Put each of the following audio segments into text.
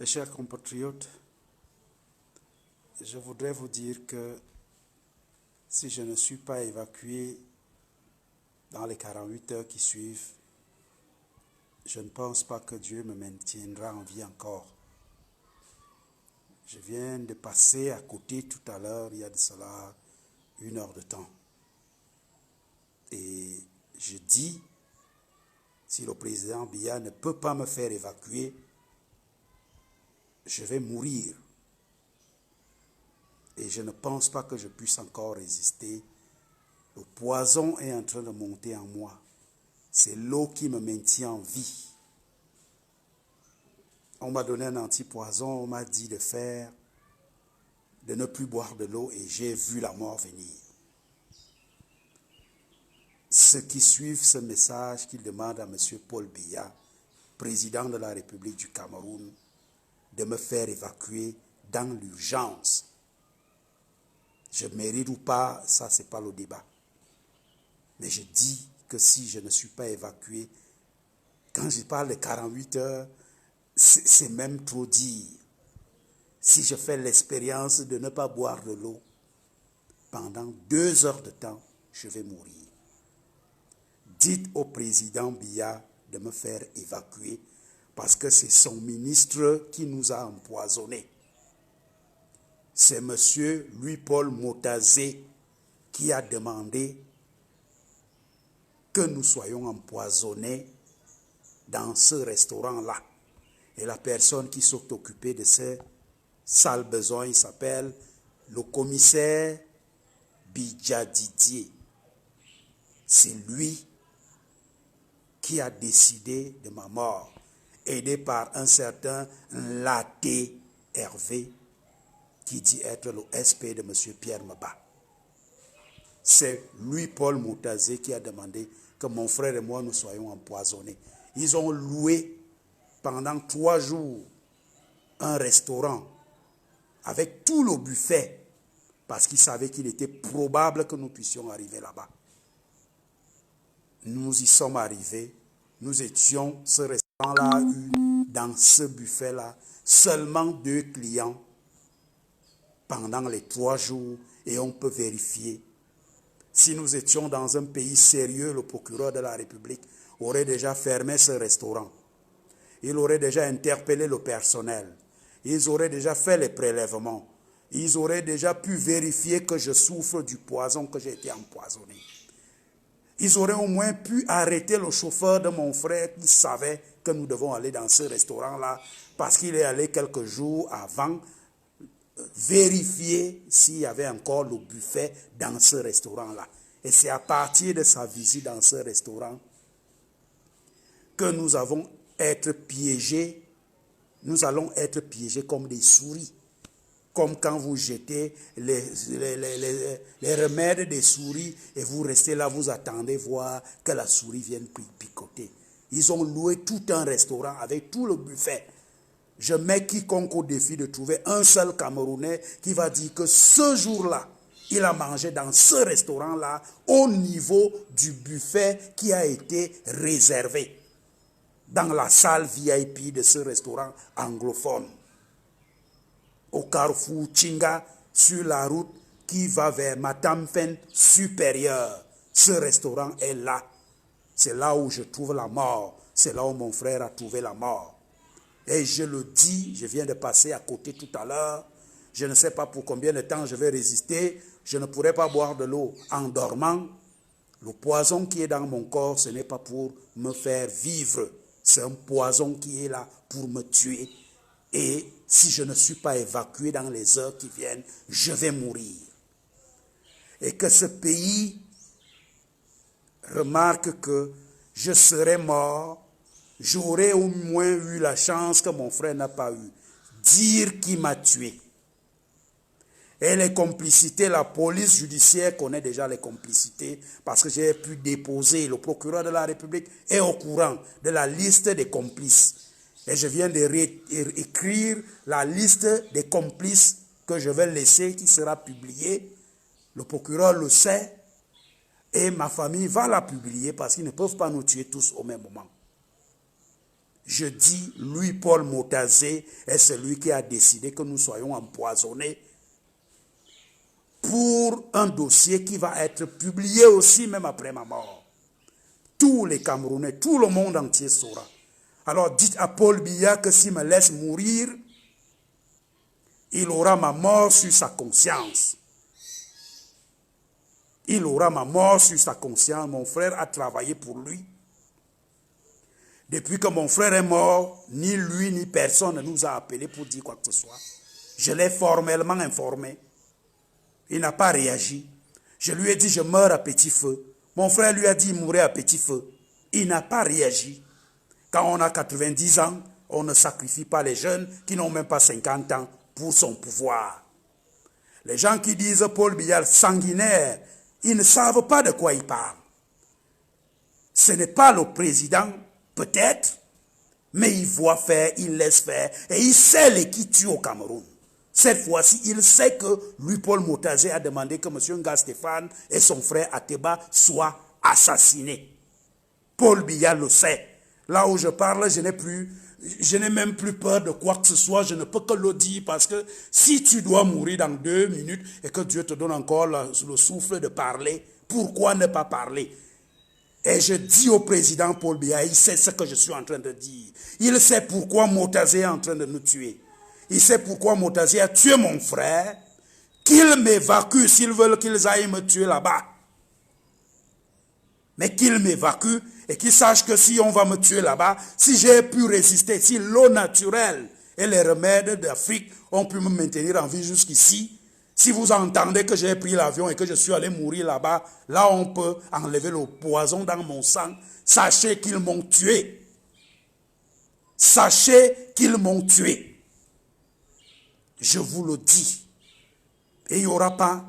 Mes chers compatriotes, je voudrais vous dire que si je ne suis pas évacué dans les 48 heures qui suivent, je ne pense pas que Dieu me maintiendra en vie encore. Je viens de passer à côté tout à l'heure, il y a de cela 1 heure de temps. Et je dis, si le président Biya ne peut pas me faire évacuer, je vais mourir. Et je ne pense pas que je puisse encore résister. Le poison est en train de monter en moi. C'est l'eau qui me maintient en vie. On m'a donné un antipoison, on m'a dit de ne plus boire de l'eau et j'ai vu la mort venir. Ceux qui suivent ce message qu'ils demandent à M. Paul Biya, président de la République du Cameroun, de me faire évacuer dans l'urgence. Je mérite ou pas, ça c'est pas le débat. Mais je dis que si je ne suis pas évacué, quand je parle de 48 heures, c'est même trop dire. Si je fais l'expérience de ne pas boire de l'eau, pendant 2 heures de temps, je vais mourir. Dites au président Biya de me faire évacuer parce que c'est son ministre qui nous a empoisonnés. C'est M. Louis-Paul Motazé qui a demandé que nous soyons empoisonnés dans ce restaurant-là. Et la personne qui s'est occupée de ces sales besoins, il s'appelle le commissaire Bidja Didier. C'est lui qui a décidé de ma mort, aidé par un certain Laté Hervé, qui dit être le SP de M. Pierre Mba. C'est Louis-Paul Moutazé qui a demandé que mon frère et moi nous soyons empoisonnés. Ils ont loué pendant 3 jours un restaurant avec tout le buffet parce qu'ils savaient qu'il était probable que nous puissions arriver là-bas. Nous y sommes arrivés, nous étions, ce restaurant-là a eu dans ce buffet-là seulement 2 clients pendant les 3 jours et on peut vérifier. Si nous étions dans un pays sérieux, le procureur de la République aurait déjà fermé ce restaurant. Il aurait déjà interpellé le personnel. Ils auraient déjà fait les prélèvements. Ils auraient déjà pu vérifier que je souffre du poison, que j'ai été empoisonné. Ils auraient au moins pu arrêter le chauffeur de mon frère qui savait que nous devons aller dans ce restaurant-là parce qu'il est allé quelques jours avant vérifier s'il y avait encore le buffet dans ce restaurant-là. Et c'est à partir de sa visite dans ce restaurant que nous allons être piégés comme des souris. Comme quand vous jetez les remèdes des souris et vous restez là, vous attendez voir que la souris vienne picoter. Ils ont loué tout un restaurant avec tout le buffet. Je mets quiconque au défi de trouver un seul Camerounais qui va dire que ce jour-là, il a mangé dans ce restaurant-là au niveau du buffet qui a été réservé dans la salle VIP de ce restaurant anglophone. Au carrefour Chinga, sur la route qui va vers Matamfen supérieur. Ce restaurant est là. C'est là où je trouve la mort. C'est là où mon frère a trouvé la mort. Et je le dis, je viens de passer à côté tout à l'heure. Je ne sais pas pour combien de temps je vais résister. Je ne pourrai pas boire de l'eau en dormant. Le poison qui est dans mon corps, ce n'est pas pour me faire vivre. C'est un poison qui est là pour me tuer. Et si je ne suis pas évacué dans les heures qui viennent, je vais mourir. Et que ce pays remarque que je serai mort, j'aurais au moins eu la chance que mon frère n'a pas eu. Dire qui m'a tué. Et les complicités, la police judiciaire connaît déjà les complicités parce que j'ai pu déposer, le procureur de la République est au courant de la liste des complices. Et je viens de réécrire la liste des complices que je vais laisser, qui sera publiée. Le procureur le sait et ma famille va la publier parce qu'ils ne peuvent pas nous tuer tous au même moment. Je dis, lui, Paul Motazé, est celui qui a décidé que nous soyons empoisonnés pour un dossier qui va être publié aussi même après ma mort. Tous les Camerounais, tout le monde entier saura. Alors dites à Paul Biya que s'il me laisse mourir, il aura ma mort sur sa conscience. Il aura ma mort sur sa conscience. Mon frère a travaillé pour lui. Depuis que mon frère est mort, ni lui ni personne ne nous a appelés pour dire quoi que ce soit. Je l'ai formellement informé. Il n'a pas réagi. Je lui ai dit, je meurs à petit feu. Mon frère lui a dit, il mourrait à petit feu. Il n'a pas réagi. Quand on a 90 ans, on ne sacrifie pas les jeunes qui n'ont même pas 50 ans pour son pouvoir. Les gens qui disent Paul Biya sanguinaire, ils ne savent pas de quoi ils parlent. Ce n'est pas le président, peut-être, mais il voit faire, il laisse faire, et il sait les qui tuent au Cameroun. Cette fois-ci, il sait que lui, Paul Motazé, a demandé que M. Nga Stéphane et son frère Ateba soient assassinés. Paul Biya le sait. Là où je parle, je n'ai même plus peur de quoi que ce soit, je ne peux que le dire parce que si tu dois mourir dans 2 minutes et que Dieu te donne encore le souffle de parler, pourquoi ne pas parler? Et je dis au président Paul Biya, il sait ce que je suis en train de dire. Il sait pourquoi Motazé est en train de nous tuer. Il sait pourquoi Motazé a tué mon frère, qu'il m'évacue s'ils veulent qu'ils aillent me tuer là-bas. Mais qu'il m'évacue et qu'il sache que si on va me tuer là-bas, si j'ai pu résister, si l'eau naturelle et les remèdes d'Afrique ont pu me maintenir en vie jusqu'ici, si vous entendez que j'ai pris l'avion et que je suis allé mourir là-bas, là on peut enlever le poison dans mon sang, sachez qu'ils m'ont tué. Sachez qu'ils m'ont tué. Je vous le dis. Et il n'y aura pas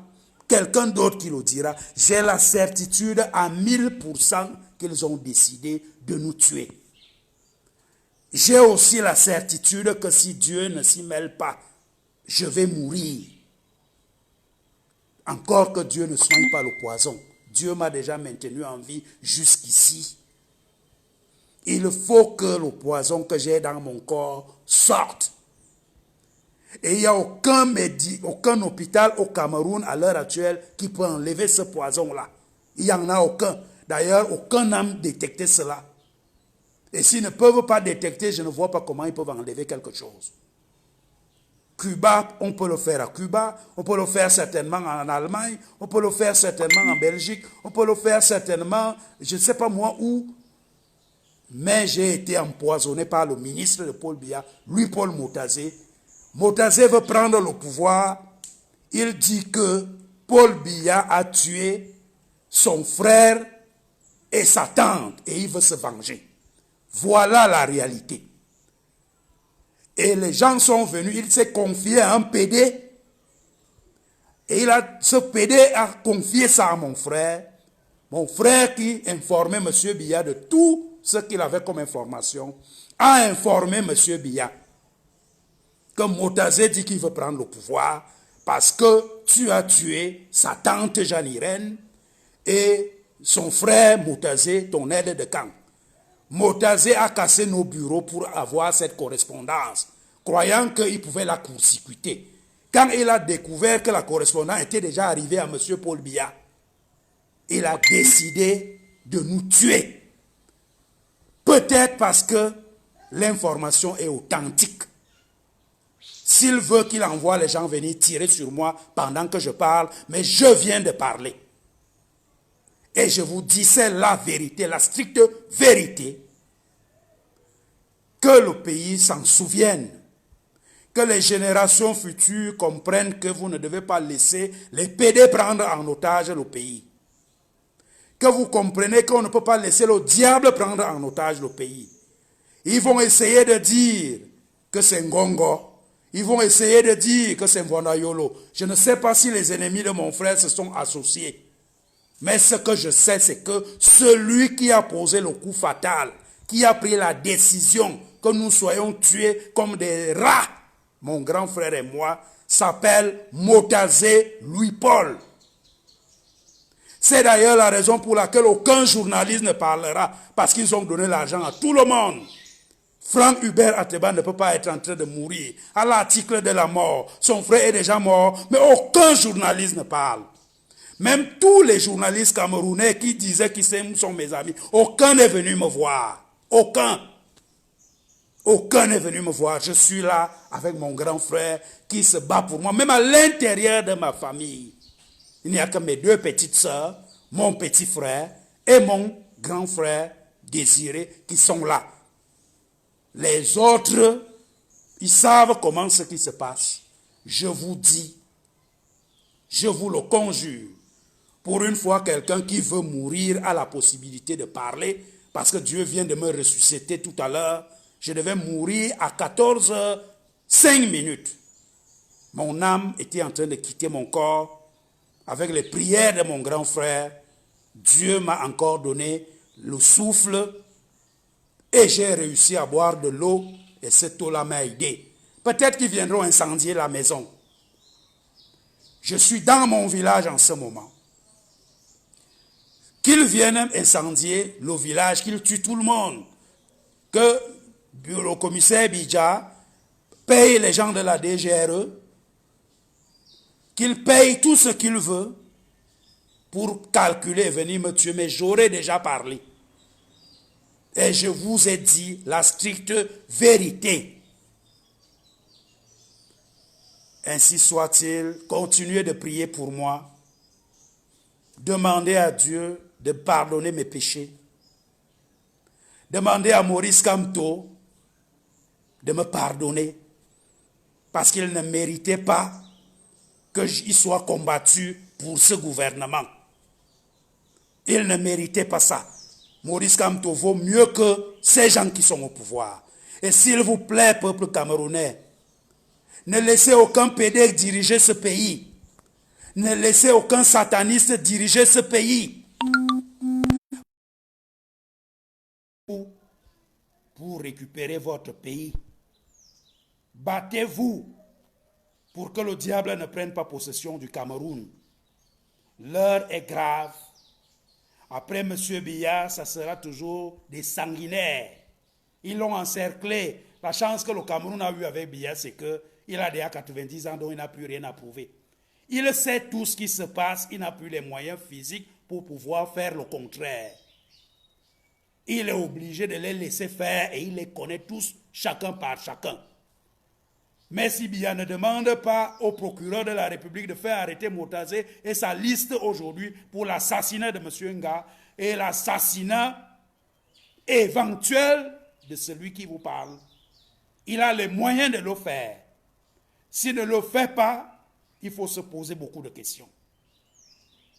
quelqu'un d'autre qui le dira. J'ai la certitude à 1000% qu'ils ont décidé de nous tuer. J'ai aussi la certitude que si Dieu ne s'y mêle pas, je vais mourir. Encore que Dieu ne soigne pas le poison. Dieu m'a déjà maintenu en vie jusqu'ici. Il faut que le poison que j'ai dans mon corps sorte. Et il n'y a aucun hôpital au Cameroun à l'heure actuelle qui peut enlever ce poison-là. Il n'y en a aucun. D'ailleurs, aucun n'a détecté cela. Et s'ils ne peuvent pas détecter, je ne vois pas comment ils peuvent enlever quelque chose. Cuba, on peut le faire à Cuba, on peut le faire certainement en Allemagne, on peut le faire certainement en Belgique, on peut le faire certainement, je ne sais pas moi où, mais j'ai été empoisonné par le ministre de Paul Biya, lui Paul Motazé. Motazé veut prendre le pouvoir. Il dit que Paul Biya a tué son frère et sa tante et il veut se venger. Voilà la réalité. Et les gens sont venus, il s'est confié à un PD et ce PD a confié ça à mon frère. Mon frère qui informait M. Biya de tout ce qu'il avait comme information, a informé M. Biya que Motazé dit qu'il veut prendre le pouvoir parce que tu as tué sa tante Jeanne-Irène et son frère Motazé, ton aide de camp. Motazé a cassé nos bureaux pour avoir cette correspondance, croyant qu'il pouvait la court-circuiter. Quand il a découvert que la correspondance était déjà arrivée à M. Paul Biya, il a décidé de nous tuer. Peut-être parce que l'information est authentique. S'il veut qu'il envoie les gens venir tirer sur moi pendant que je parle, mais je viens de parler. Et je vous dis, c'est la vérité, la stricte vérité. Que le pays s'en souvienne. Que les générations futures comprennent que vous ne devez pas laisser les PD prendre en otage le pays. Que vous comprenez qu'on ne peut pas laisser le diable prendre en otage le pays. Ils vont essayer de dire que c'est Ngongo. Ils vont essayer de dire que c'est Mvondayolo. Je ne sais pas si les ennemis de mon frère se sont associés. Mais ce que je sais, c'est que celui qui a posé le coup fatal, qui a pris la décision que nous soyons tués comme des rats, mon grand frère et moi, s'appelle Motazé Louis-Paul. C'est d'ailleurs la raison pour laquelle aucun journaliste ne parlera, parce qu'ils ont donné l'argent à tout le monde. Franck Hubert Ateba ne peut pas être en train de mourir. À l'article de la mort, son frère est déjà mort, mais aucun journaliste ne parle. Même tous les journalistes camerounais qui disaient qu'ils sont mes amis, aucun n'est venu me voir. Aucun. Aucun n'est venu me voir. Je suis là avec mon grand frère qui se bat pour moi, même à l'intérieur de ma famille. Il n'y a que mes deux petites sœurs, mon petit frère et mon grand frère Désiré qui sont là. Les autres, ils savent comment ce qui se passe. Je vous dis, je vous le conjure, pour une fois quelqu'un qui veut mourir a la possibilité de parler, parce que Dieu vient de me ressusciter tout à l'heure. Je devais mourir à 14h05. Mon âme était en train de quitter mon corps. Avec les prières de mon grand frère, Dieu m'a encore donné le souffle et j'ai réussi à boire de l'eau et cette eau-là m'a aidé. Peut-être qu'ils viendront incendier la maison. Je suis dans mon village en ce moment. Qu'ils viennent incendier le village, qu'ils tuent tout le monde. Que le commissaire Bidja paye les gens de la DGRE, qu'il paye tout ce qu'il veut pour calculer et venir me tuer. Mais j'aurais déjà parlé. Et je vous ai dit la stricte vérité. Ainsi soit-il, continuez de prier pour moi. Demandez à Dieu de pardonner mes péchés. Demandez à Maurice Kamto de me pardonner parce qu'il ne méritait pas qu'il soit combattu pour ce gouvernement. Il ne méritait pas ça. Maurice Kamto vaut mieux que ces gens qui sont au pouvoir. Et s'il vous plaît, peuple camerounais, ne laissez aucun PD diriger ce pays. Ne laissez aucun sataniste diriger ce pays. Pour récupérer votre pays, battez-vous pour que le diable ne prenne pas possession du Cameroun. L'heure est grave. Après M. Biya, ça sera toujours des sanguinaires. Ils l'ont encerclé. La chance que le Cameroun a eue avec Biya, c'est qu'il a déjà 90 ans, donc il n'a plus rien à prouver. Il sait tout ce qui se passe, il n'a plus les moyens physiques pour pouvoir faire le contraire. Il est obligé de les laisser faire et il les connaît tous, chacun par chacun. Mais si Biya ne demande pas au procureur de la République de faire arrêter Motazé et sa liste aujourd'hui pour l'assassinat de M. Nga et l'assassinat éventuel de celui qui vous parle, il a les moyens de le faire. S'il ne le fait pas, il faut se poser beaucoup de questions.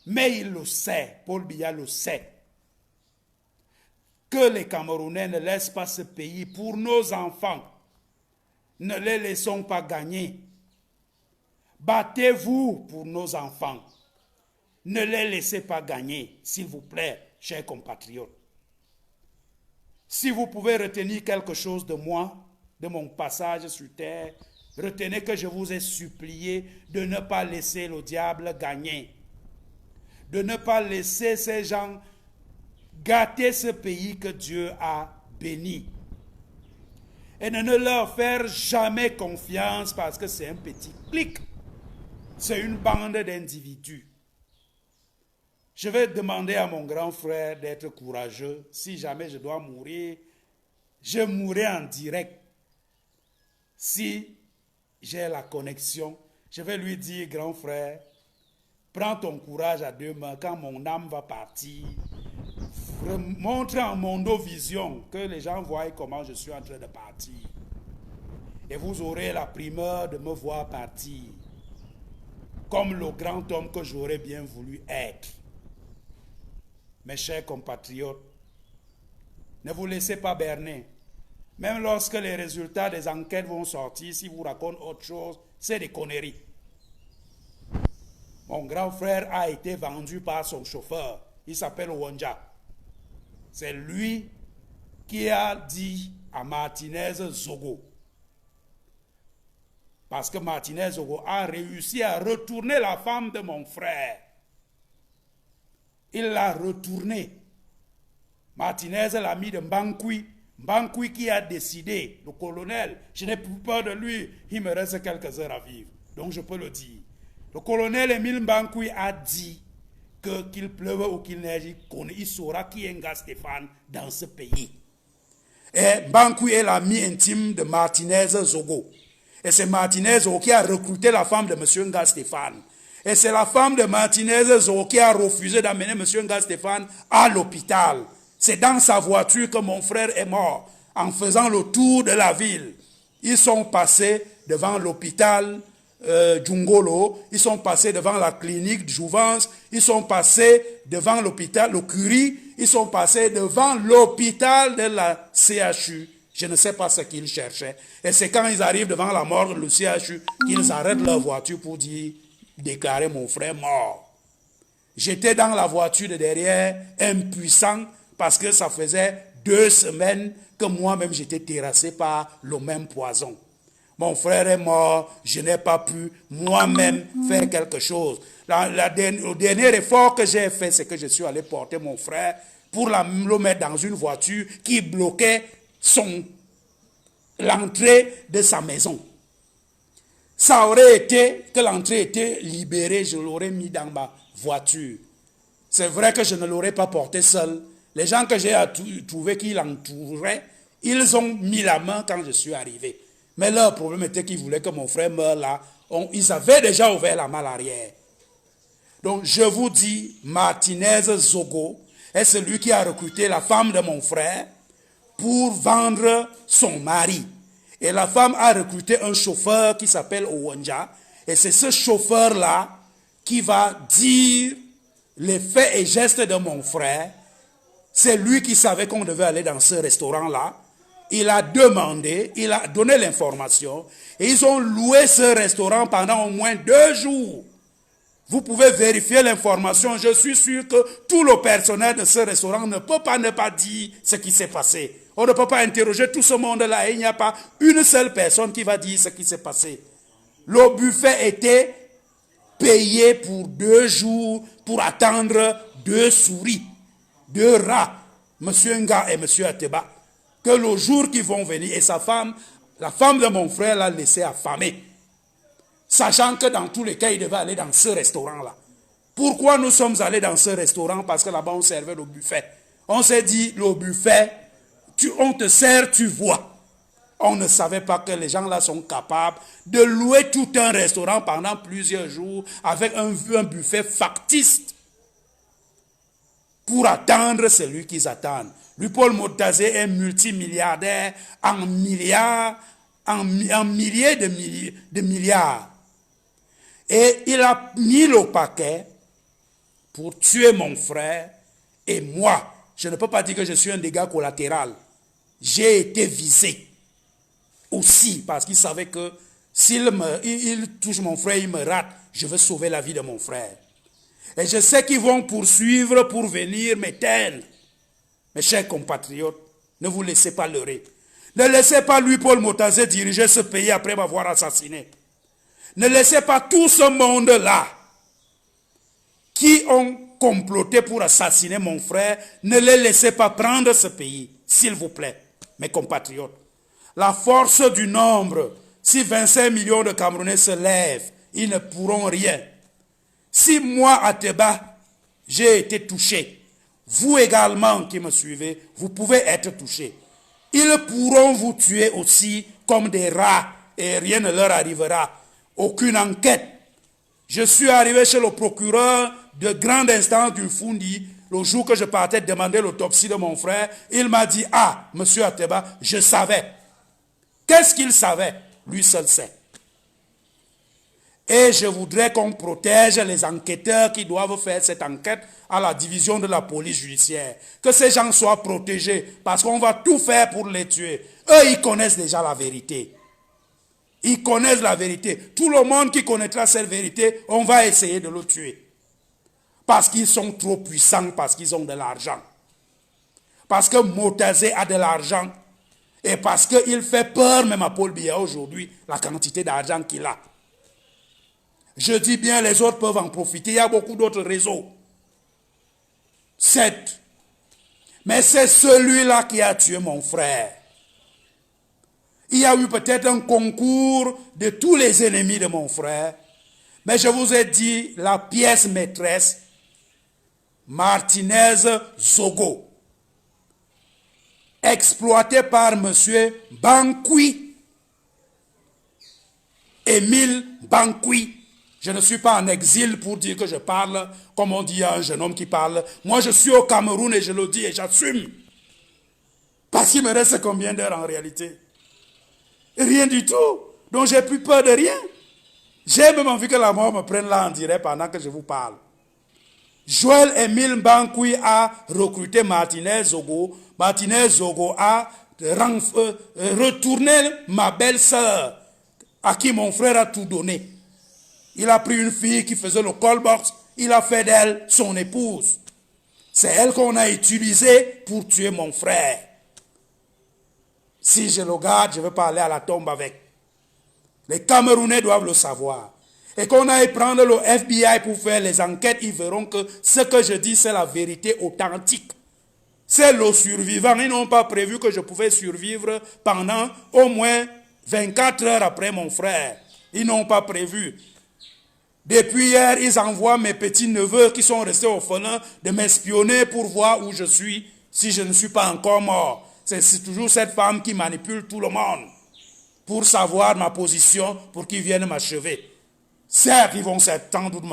Mais il le sait, Paul Biya le sait, que les Camerounais ne laissent pas ce pays pour nos enfants. Ne les laissons pas gagner. Battez-vous pour nos enfants. Ne les laissez pas gagner, s'il vous plaît, chers compatriotes. Si vous pouvez retenir quelque chose de moi, de mon passage sur terre, retenez que je vous ai supplié de ne pas laisser le diable gagner. De ne pas laisser ces gens gâter ce pays que Dieu a béni. Et de ne leur faire jamais confiance parce que c'est un petit clic. C'est une bande d'individus. Je vais demander à mon grand frère d'être courageux. Si jamais je dois mourir, je mourrai en direct. Si j'ai la connexion, je vais lui dire, grand frère, prends ton courage à deux mains quand mon âme va partir. Montre en mondovision que les gens voient comment je suis en train de partir. Et vous aurez la primeur de me voir partir comme le grand homme que j'aurais bien voulu être. Mes chers compatriotes, ne vous laissez pas berner. Même lorsque les résultats des enquêtes vont sortir, si vous racontez autre chose, c'est des conneries. Mon grand frère a été vendu par son chauffeur. Il s'appelle Wonja. C'est lui qui a dit à Martinez Zogo. Parce que Martinez Zogo a réussi à retourner la femme de mon frère. Il l'a retournée. Martinez l'a mis de Mbankui Mbankoui qui a décidé, le colonel, je n'ai plus peur de lui, il me reste quelques heures à vivre. Donc je peux le dire. Le colonel Émile Mbankoui a dit qu'il pleuve ou qu'il neige, il saura qui est Nga Stéphane dans ce pays. Et Mbankoui est l'ami intime de Martinez Zogo. Et c'est Martinez Zogo qui a recruté la femme de M. Nga Stéphane. Et c'est la femme de Martinez Zogo qui a refusé d'amener M. Nga Stéphane à l'hôpital. C'est dans sa voiture que mon frère est mort, en faisant le tour de la ville. Ils sont passés devant l'hôpital Djungolo, ils sont passés devant la clinique de Jouvence, ils sont passés devant l'hôpital, le Curie, ils sont passés devant l'hôpital de la CHU. Je ne sais pas ce qu'ils cherchaient. Et c'est quand ils arrivent devant la mort du CHU qu'ils arrêtent leur voiture pour déclarer mon frère mort. J'étais dans la voiture de derrière, impuissant, parce que ça faisait 2 semaines que moi-même j'étais terrassé par le même poison. Mon frère est mort, je n'ai pas pu moi-même faire quelque chose. Le dernier effort que j'ai fait, c'est que je suis allé porter mon frère pour le mettre dans une voiture qui bloquait l'entrée de sa maison. Ça aurait été que l'entrée était libérée, je l'aurais mis dans ma voiture. C'est vrai que je ne l'aurais pas porté seul. Les gens que j'ai trouvés qui l'entouraient, ils ont mis la main quand je suis arrivé. Mais leur problème était qu'ils voulaient que mon frère meure là. Ils avaient déjà ouvert la malle arrière. Donc je vous dis, Martinez Zogo est celui qui a recruté la femme de mon frère pour vendre son mari. Et la femme a recruté un chauffeur qui s'appelle Owanja. Et c'est ce chauffeur-là qui va dire les faits et gestes de mon frère. C'est lui qui savait qu'on devait aller dans ce restaurant-là. Il a demandé, il a donné l'information. Et ils ont loué ce restaurant pendant au moins 2 jours. Vous pouvez vérifier l'information. Je suis sûr que tout le personnel de ce restaurant ne peut pas ne pas dire ce qui s'est passé. On ne peut pas interroger tout ce monde-là. Et il n'y a pas une seule personne qui va dire ce qui s'est passé. Le buffet était payé pour 2 jours pour attendre 2 souris, 2 rats, M. Nga et M. Ateba, que le jour qu'ils vont venir, et sa femme, la femme de mon frère l'a laissé affamer, sachant que dans tous les cas, il devait aller dans ce restaurant-là. Pourquoi nous sommes allés dans ce restaurant? Parce que là-bas, on servait le buffet. On s'est dit, le buffet, on te sert, tu vois. On ne savait pas que les gens là sont capables de louer tout un restaurant pendant plusieurs jours avec un buffet factice pour attendre celui qu'ils attendent. Lui, Paul Motazé, est multimilliardaire en milliards, en milliers de milliards. Et il a mis le paquet pour tuer mon frère et moi. Je ne peux pas dire que je suis un dégât collatéral. J'ai été visé aussi parce qu'il savait que s'il touche mon frère, il me rate, je veux sauver la vie de mon frère. Et je sais qu'ils vont poursuivre pour venir m'éteindre. Mes chers compatriotes, ne vous laissez pas leurrer. Ne laissez pas lui, Paul Motazé, diriger ce pays après m'avoir assassiné. Ne laissez pas tout ce monde-là qui ont comploté pour assassiner mon frère, ne les laissez pas prendre ce pays, s'il vous plaît, mes compatriotes. La force du nombre, si 25 millions de Camerounais se lèvent, ils ne pourront rien. Si moi, Ateba, j'ai été touché, vous également qui me suivez, vous pouvez être touchés. Ils pourront vous tuer aussi comme des rats et rien ne leur arrivera. Aucune enquête. Je suis arrivé chez le procureur de grande instance du Fundi le jour que je partais demander l'autopsie de mon frère. Il m'a dit, ah, monsieur Ateba, je savais. Qu'est-ce qu'il savait? Lui seul sait. Et je voudrais qu'on protège les enquêteurs qui doivent faire cette enquête à la division de la police judiciaire. Que ces gens soient protégés parce qu'on va tout faire pour les tuer. Eux, ils connaissent déjà la vérité. Ils connaissent la vérité. Tout le monde qui connaîtra cette vérité, on va essayer de le tuer. Parce qu'ils sont trop puissants, parce qu'ils ont de l'argent. Parce que Motazé a de l'argent. Et parce qu'il fait peur même à Paul Biya aujourd'hui, la quantité d'argent qu'il a. Je dis bien, les autres peuvent en profiter. Il y a beaucoup d'autres réseaux. 7. Mais c'est celui-là qui a tué mon frère. Il y a eu peut-être un concours de tous les ennemis de mon frère. Mais je vous ai dit, la pièce maîtresse, Martinez Zogo, exploité par M. Banqui, Émile Banqui. Je ne suis pas en exil pour dire que je parle, comme on dit à un jeune homme qui parle. Moi, je suis au Cameroun et je le dis et j'assume. Parce qu'il me reste combien d'heures en réalité? Rien du tout. Donc, j'ai plus peur de rien. J'ai même envie que la mort me prenne là en direct pendant que je vous parle. Joël Émile Banqui a recruté Martinez Zogo. Martinez Zogo a retourné ma belle-sœur, à qui mon frère a tout donné. Il a pris une fille qui faisait le call-box, il a fait d'elle son épouse. C'est elle qu'on a utilisée pour tuer mon frère. Si je le garde, je vais pas aller à la tombe avec. Les Camerounais doivent le savoir. Et qu'on aille prendre le FBI pour faire les enquêtes, ils verront que ce que je dis, c'est la vérité authentique. C'est le survivant. Ils n'ont pas prévu que je pouvais survivre pendant au moins 24 heures après mon frère. Ils n'ont pas prévu. Depuis hier, ils envoient mes petits-neveux qui sont restés orphelins de m'espionner pour voir où je suis, si je ne suis pas encore mort. C'est toujours cette femme qui manipule tout le monde pour savoir ma position, pour qu'ils viennent m'achever. Certes, ils vont s'attendre de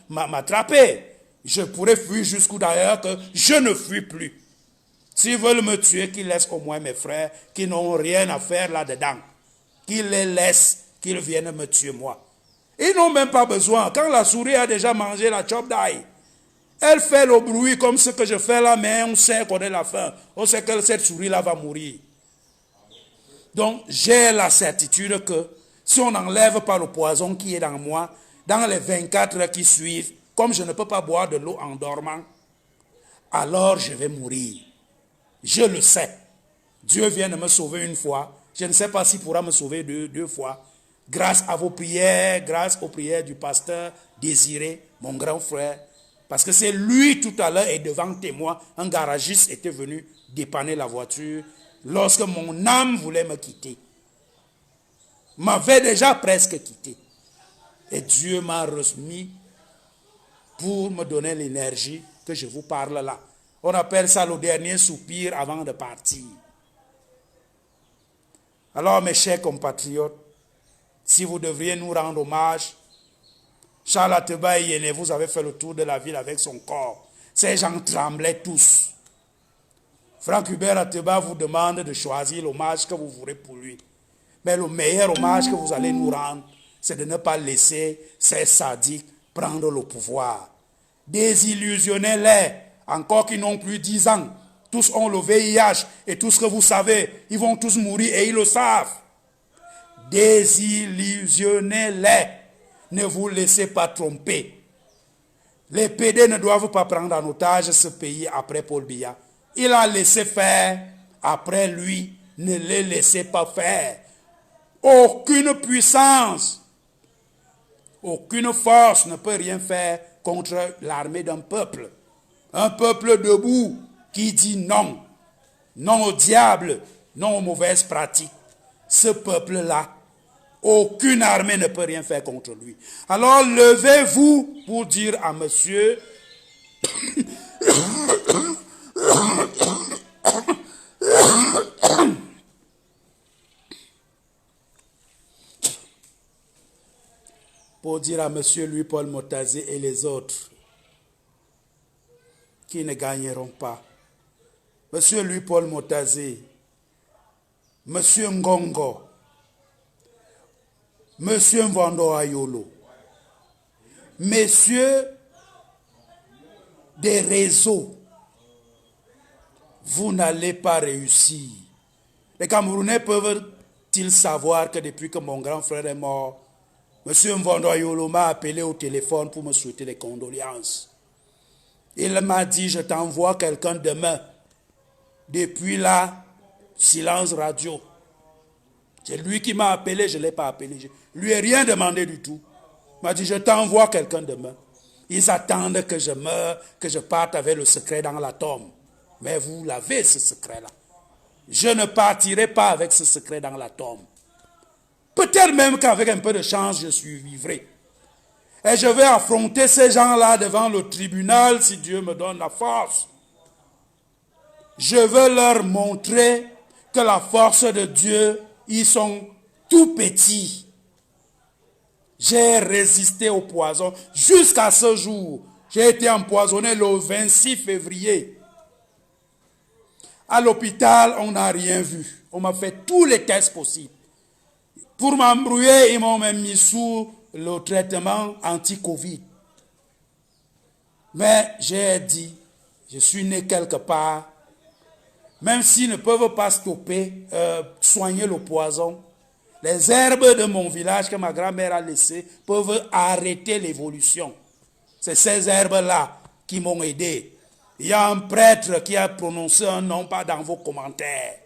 m'attraper. Je pourrais fuir jusqu'où d'ailleurs que je ne fuis plus. S'ils veulent me tuer, qu'ils laissent au moins mes frères qui n'ont rien à faire là-dedans. Qu'ils les laissent, qu'ils viennent me tuer moi. Ils n'ont même pas besoin. Quand la souris a déjà mangé la chop d'ail, elle fait le bruit comme ce que je fais là, mais on sait qu'on est la fin. On sait que cette souris-là va mourir. Donc, j'ai la certitude que si on n'enlève pas le poison qui est dans moi, dans les 24 heures qui suivent, comme je ne peux pas boire de l'eau en dormant, alors je vais mourir. Je le sais. Dieu vient de me sauver une fois. Je ne sais pas s'il pourra me sauver deux fois. Grâce à vos prières, grâce aux prières du pasteur Désiré, mon grand frère. Parce que c'est lui tout à l'heure et devant témoin, un garagiste était venu dépanner la voiture lorsque mon âme voulait me quitter. M'avait déjà presque quitté. Et Dieu m'a remis pour me donner l'énergie que je vous parle là. On appelle ça le dernier soupir avant de partir. Alors mes chers compatriotes, si vous devriez nous rendre hommage, Charles Ateba et Yéné, vous avez fait le tour de la ville avec son corps. Ces gens tremblaient tous. Franck Hubert Ateba vous demande de choisir l'hommage que vous voudrez pour lui. Mais le meilleur hommage que vous allez nous rendre, c'est de ne pas laisser ces sadiques prendre le pouvoir. Désillusionnez-les, encore qu'ils n'ont plus 10 ans. Tous ont le VIH et tout ce que vous savez, ils vont tous mourir et ils le savent. Désillusionnez-les. Ne vous laissez pas tromper. Les PD ne doivent pas prendre en otage ce pays après Paul Biya. Il a laissé faire. Après lui, ne les laissez pas faire. Aucune puissance, aucune force ne peut rien faire contre l'armée d'un peuple. Un peuple debout qui dit non. Non au diable, non aux mauvaises pratiques. Ce peuple-là, aucune armée ne peut rien faire contre lui. Alors levez-vous pour dire à monsieur pour dire à monsieur Louis-Paul Motazé et les autres qui ne gagneront pas. Monsieur Louis-Paul Motazé, monsieur Ngongo, monsieur Mvando Ayolo, messieurs des réseaux, vous n'allez pas réussir. Les Camerounais peuvent-ils savoir que depuis que mon grand frère est mort, monsieur Mvando Ayolo m'a appelé au téléphone pour me souhaiter des condoléances. Il m'a dit, je t'envoie quelqu'un demain. Depuis là, silence radio. C'est lui qui m'a appelé, je ne l'ai pas appelé. Je ne lui ai rien demandé du tout. Il m'a dit, je t'envoie quelqu'un demain. Ils attendent que je meure, que je parte avec le secret dans la tombe. Mais vous l'avez, ce secret-là. Je ne partirai pas avec ce secret dans la tombe. Peut-être même qu'avec un peu de chance, je survivrai. Et je vais affronter ces gens-là devant le tribunal si Dieu me donne la force. Je veux leur montrer que la force de Dieu, ils sont tout petits. J'ai résisté au poison jusqu'à ce jour. J'ai été empoisonné le 26 février. À l'hôpital, on n'a rien vu. On m'a fait tous les tests possibles. Pour m'embrouiller, ils m'ont même mis sous le traitement anti-Covid. Mais j'ai dit, je suis né quelque part. Même s'ils ne peuvent pas soigner le poison, les herbes de mon village que ma grand-mère a laissées peuvent arrêter l'évolution. C'est ces herbes-là qui m'ont aidé. Il y a un prêtre qui a prononcé un nom, pas dans vos commentaires.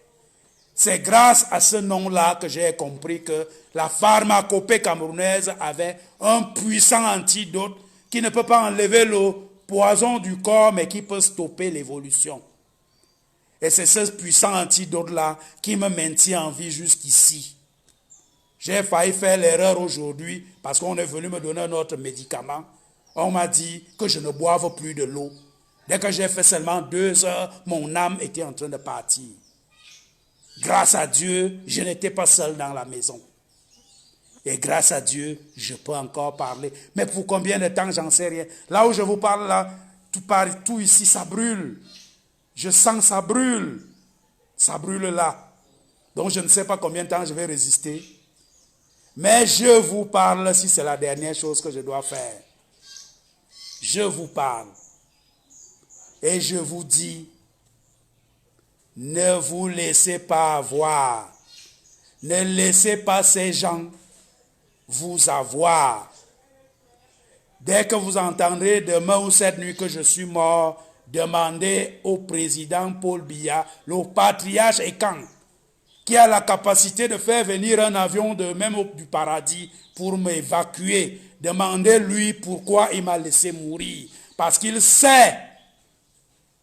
C'est grâce à ce nom-là que j'ai compris que la pharmacopée camerounaise avait un puissant antidote qui ne peut pas enlever le poison du corps, mais qui peut stopper l'évolution. Et c'est ce puissant antidote-là qui me maintient en vie jusqu'ici. J'ai failli faire l'erreur aujourd'hui parce qu'on est venu me donner un autre médicament. On m'a dit que je ne boive plus de l'eau. Dès que j'ai fait seulement 2 heures, mon âme était en train de partir. Grâce à Dieu, je n'étais pas seul dans la maison. Et grâce à Dieu, je peux encore parler. Mais pour combien de temps, j'en sais rien. Là où je vous parle, là, tout ici, ça brûle. Je sens ça brûle. Ça brûle là. Donc je ne sais pas combien de temps je vais résister. Mais je vous parle si c'est la dernière chose que je dois faire. Je vous parle. Et je vous dis, ne vous laissez pas avoir. Ne laissez pas ces gens vous avoir. Dès que vous entendrez demain ou cette nuit que je suis mort, demandez au président Paul Biya, le patriarche Ekan, qui a la capacité de faire venir un avion même du paradis pour m'évacuer. Demandez-lui pourquoi il m'a laissé mourir. Parce qu'il sait,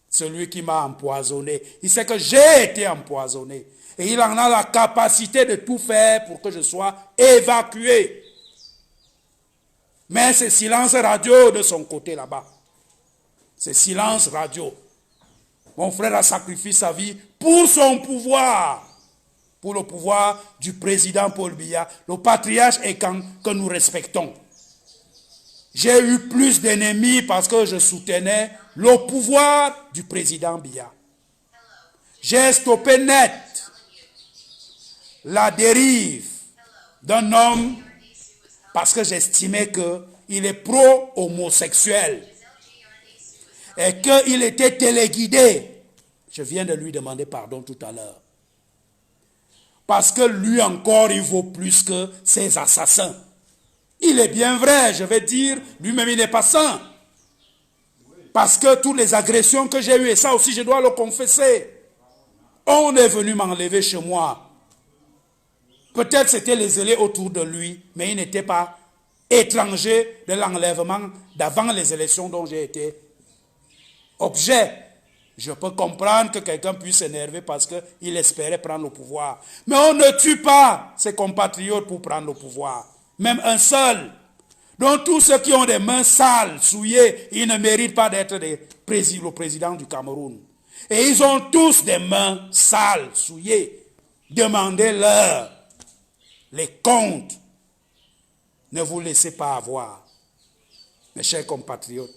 celui qui m'a empoisonné, il sait que j'ai été empoisonné. Et il en a la capacité de tout faire pour que je sois évacué. Mais c'est silence radio de son côté là-bas. C'est silence radio. Mon frère a sacrifié sa vie pour son pouvoir. Pour le pouvoir du président Paul Biya, le patriarche Ekan que nous respectons. J'ai eu plus d'ennemis parce que je soutenais le pouvoir du président Biya. J'ai stoppé net la dérive d'un homme parce que j'estimais qu'il est pro-homosexuel et qu'il était téléguidé. Je viens de lui demander pardon tout à l'heure. Parce que lui encore, il vaut plus que ses assassins. Il est bien vrai, je vais dire, lui-même il n'est pas saint. Parce que toutes les agressions que j'ai eues, et ça aussi je dois le confesser, on est venu m'enlever chez moi. Peut-être c'était les zélés autour de lui, mais il n'était pas étranger de l'enlèvement d'avant les élections dont j'ai été objet. Je peux comprendre que quelqu'un puisse s'énerver parce qu'il espérait prendre le pouvoir. Mais on ne tue pas ses compatriotes pour prendre le pouvoir. Même un seul. Donc tous ceux qui ont des mains sales, souillées, ils ne méritent pas d'être le président du Cameroun. Et ils ont tous des mains sales, souillées. Demandez-leur les comptes. Ne vous laissez pas avoir. Mes chers compatriotes.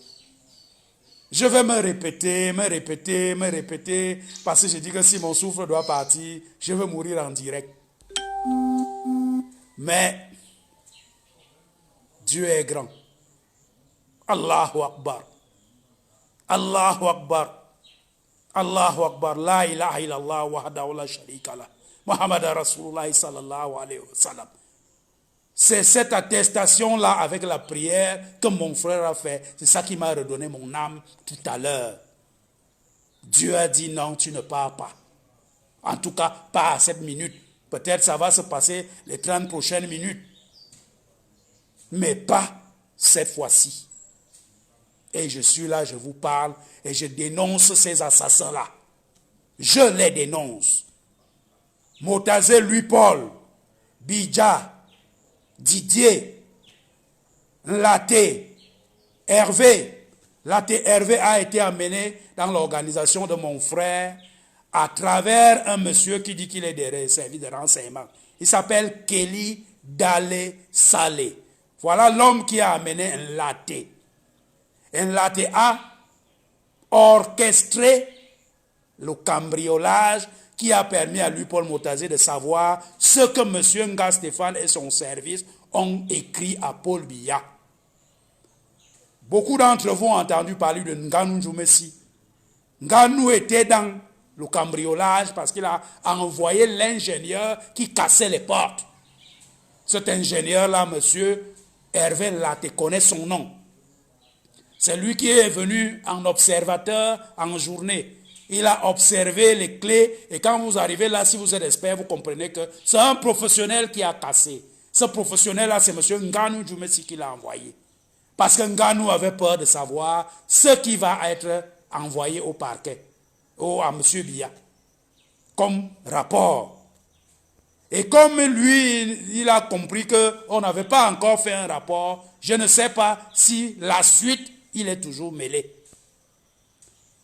Je vais me répéter, parce que je dis que si mon souffle doit partir, je vais mourir en direct. Mais Dieu est grand. Allahu Akbar. Allahu Akbar. Allahu Akbar. La ilaha illallah wahdahu la sharika lah. Muhammad Rasulullah sallallahu alayhi wa sallam. C'est cette attestation-là avec la prière que mon frère a fait. C'est ça qui m'a redonné mon âme tout à l'heure. Dieu a dit non, tu ne pars pas. En tout cas, pas à cette minute. Peut-être ça va se passer les 30 prochaines minutes. Mais pas cette fois-ci. Et je suis là, je vous parle et je dénonce ces assassins-là. Je les dénonce. Motazé Louis-Paul, Bidja, Didier, Laté, Hervé. Laté Hervé a été amené dans l'organisation de mon frère à travers un monsieur qui dit qu'il est des services de renseignement. Il s'appelle Kelly Dale Salé. Voilà l'homme qui a amené un Laté. Un Laté a orchestré le cambriolage qui a permis à Louis-Paul Motazé de savoir ce que M. Nga Stéphane et son service ont écrit à Paul Biya. Beaucoup d'entre vous ont entendu parler de Nganou Djoumessi. Nganou était dans le cambriolage parce qu'il a envoyé l'ingénieur qui cassait les portes. Cet ingénieur-là, M. Hervé Laté, connaît son nom. C'est lui qui est venu en observateur en journée. Il a observé les clés et quand vous arrivez là, si vous êtes expert, vous comprenez que c'est un professionnel qui a cassé. Ce professionnel-là, c'est M. Nganou Djoumessi qui l'a envoyé. Parce que Nganou avait peur de savoir ce qui va être envoyé au parquet, à M. Biya, comme rapport. Et comme lui, il a compris qu'on n'avait pas encore fait un rapport, je ne sais pas si la suite, il est toujours mêlé.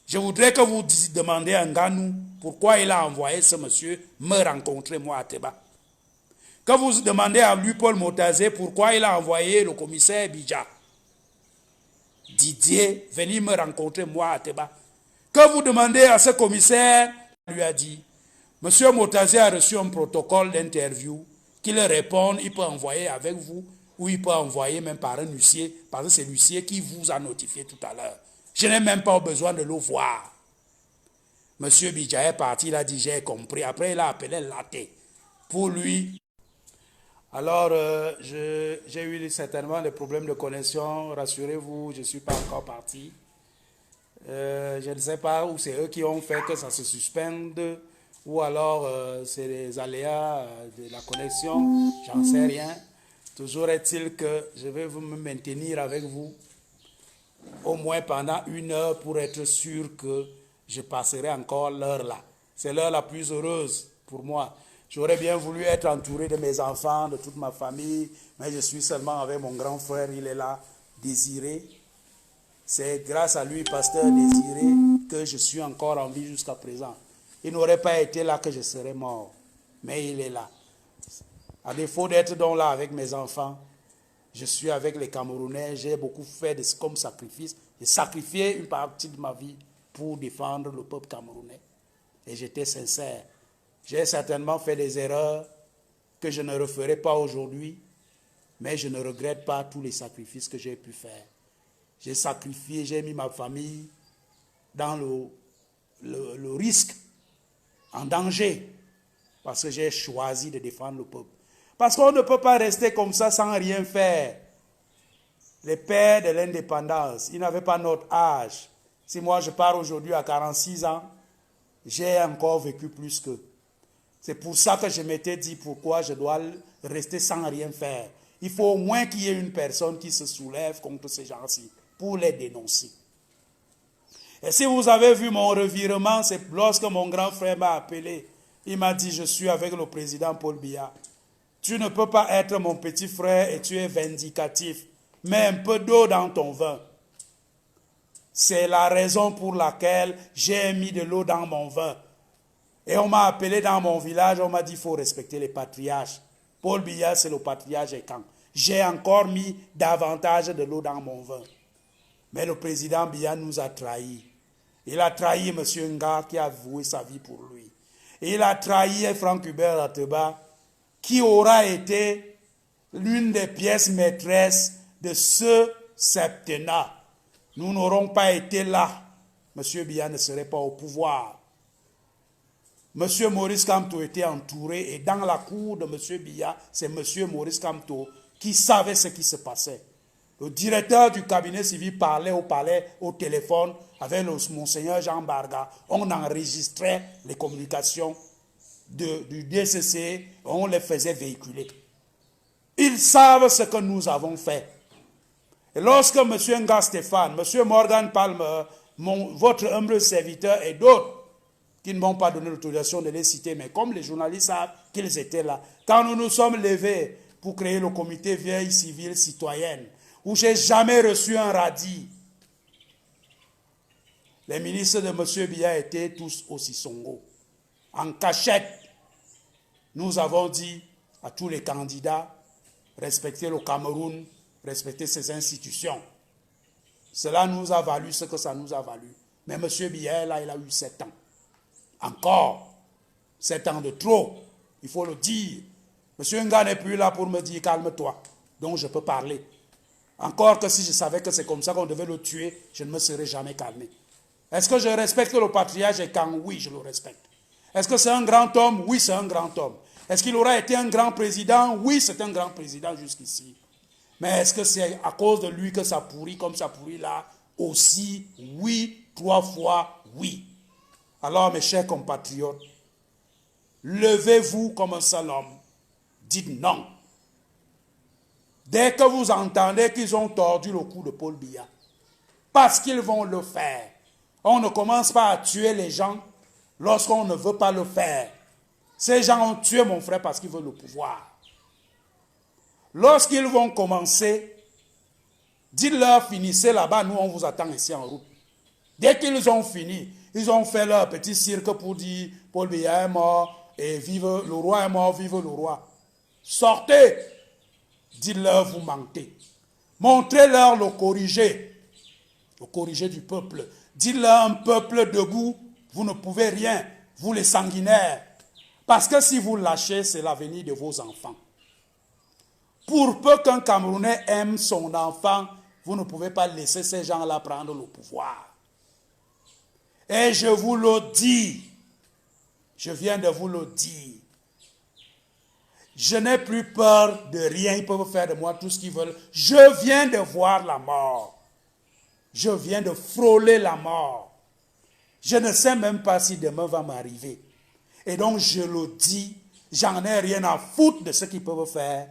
Je voudrais que vous demandiez à Nganou pourquoi il a envoyé ce monsieur me rencontrer, moi, à Teba. Que vous demandez à Louis-Paul Motazé pourquoi il a envoyé le commissaire Bidja, Didier, venir me rencontrer, moi, à Teba. Que vous demandez à ce commissaire, il lui a dit, monsieur Motazé a reçu un protocole d'interview, qu'il réponde, il peut envoyer avec vous, ou il peut envoyer même par un huissier, parce que c'est l'huissier qui vous a notifié tout à l'heure. Je n'ai même pas besoin de le voir. Monsieur Bidja est parti, il a dit, j'ai compris. Après, il a appelé Laté. Pour lui, alors, j'ai eu certainement des problèmes de connexion. Rassurez-vous, je ne suis pas encore parti. Je ne sais pas où c'est eux qui ont fait que ça se suspende, ou alors c'est les aléas de la connexion, j'en sais rien. Toujours est-il que je vais me maintenir avec vous au moins pendant 1 heure pour être sûr que je passerai encore l'heure là. C'est l'heure la plus heureuse pour moi. J'aurais bien voulu être entouré de mes enfants, de toute ma famille, mais je suis seulement avec mon grand frère, il est là, Désiré. C'est grâce à lui, pasteur Désiré, que je suis encore en vie jusqu'à présent. Il n'aurait pas été là que je serais mort, mais il est là. À défaut d'être donc là avec mes enfants, je suis avec les Camerounais, j'ai beaucoup fait comme sacrifice. J'ai sacrifié une partie de ma vie pour défendre le peuple camerounais. Et j'étais sincère. J'ai certainement fait des erreurs que je ne referai pas aujourd'hui, mais je ne regrette pas tous les sacrifices que j'ai pu faire. J'ai sacrifié, j'ai mis ma famille dans le risque, en danger, parce que j'ai choisi de défendre le peuple. Parce qu'on ne peut pas rester comme ça sans rien faire. Les pères de l'indépendance, ils n'avaient pas notre âge. Si moi je pars aujourd'hui à 46 ans, j'ai encore vécu plus qu'eux. C'est pour ça que je m'étais dit pourquoi je dois rester sans rien faire. Il faut au moins qu'il y ait une personne qui se soulève contre ces gens-ci pour les dénoncer. Et si vous avez vu mon revirement, c'est lorsque mon grand frère m'a appelé. Il m'a dit, je suis avec le président Paul Biya. Tu ne peux pas être mon petit frère et tu es vindicatif. Mets un peu d'eau dans ton vin. C'est la raison pour laquelle j'ai mis de l'eau dans mon vin. Et on m'a appelé dans mon village, on m'a dit qu'il faut respecter les patriarches. Paul Biya, c'est le patriarche Ekan. J'ai encore mis davantage de l'eau dans mon vin. Mais le président Biya nous a trahis. Il a trahi M. Nga qui a voué sa vie pour lui. Et il a trahi Franck Hubert Ateba qui aura été l'une des pièces maîtresses de ce septennat. Nous n'aurons pas été là. M. Biya ne serait pas au pouvoir. M. Maurice Kamto était entouré et dans la cour de M. Biya, c'est M. Maurice Kamto qui savait ce qui se passait. Le directeur du cabinet civil parlait au palais, au téléphone, avec Monseigneur Jean Barga. On enregistrait les communications du DCC, on les faisait véhiculer. Ils savent ce que nous avons fait. Et lorsque M. Nga Stéphane, M. Morgan Palmer, votre humble serviteur et d'autres qui ne m'ont pas donné l'autorisation de les citer, mais comme les journalistes savent qu'ils étaient là, quand nous nous sommes levés pour créer le comité vieille civile citoyenne, où j'ai jamais reçu un radis, les ministres de M. Biya étaient tous au Sissongo. En cachette, nous avons dit à tous les candidats, respectez le Cameroun, respectez ses institutions. Cela nous a valu ce que ça nous a valu. Mais M. Biya, là, il a eu 7 ans. Encore 7 ans de trop, il faut le dire. M. Nga n'est plus là pour me dire calme-toi, donc je peux parler. Encore que si je savais que c'est comme ça qu'on devait le tuer, je ne me serais jamais calmé. Est-ce que je respecte le patriarche Ekang? Oui, je le respecte. Est-ce que c'est un grand homme? Oui, c'est un grand homme. Est-ce qu'il aura été un grand président? Oui, c'est un grand président jusqu'ici. Mais est-ce que c'est à cause de lui que ça pourrit comme ça pourrit là? Aussi, oui, 3 fois, oui. Alors, mes chers compatriotes, levez-vous comme un seul homme. Dites non. Dès que vous entendez qu'ils ont tordu le cou de Paul Biya, parce qu'ils vont le faire, on ne commence pas à tuer les gens lorsqu'on ne veut pas le faire. Ces gens ont tué mon frère parce qu'ils veulent le pouvoir. Lorsqu'ils vont commencer, dites-leur, finissez là-bas, nous on vous attend ici en route. Dès qu'ils ont fini, ils ont fait leur petit cirque pour dire Paul Biya est mort et vive le roi est mort, vive le roi. Sortez, dites-leur, vous mentez. Montrez-leur le corrigé du peuple. Dites-leur, un peuple debout, vous ne pouvez rien, vous les sanguinaires. Parce que si vous lâchez, c'est l'avenir de vos enfants. Pour peu qu'un Camerounais aime son enfant, vous ne pouvez pas laisser ces gens-là prendre le pouvoir. Et je vous le dis, je viens de vous le dire, je n'ai plus peur de rien, ils peuvent faire de moi tout ce qu'ils veulent. Je viens de voir la mort. Je viens de frôler la mort. Je ne sais même pas si demain va m'arriver. Et donc je le dis, j'en ai rien à foutre de ce qu'ils peuvent faire.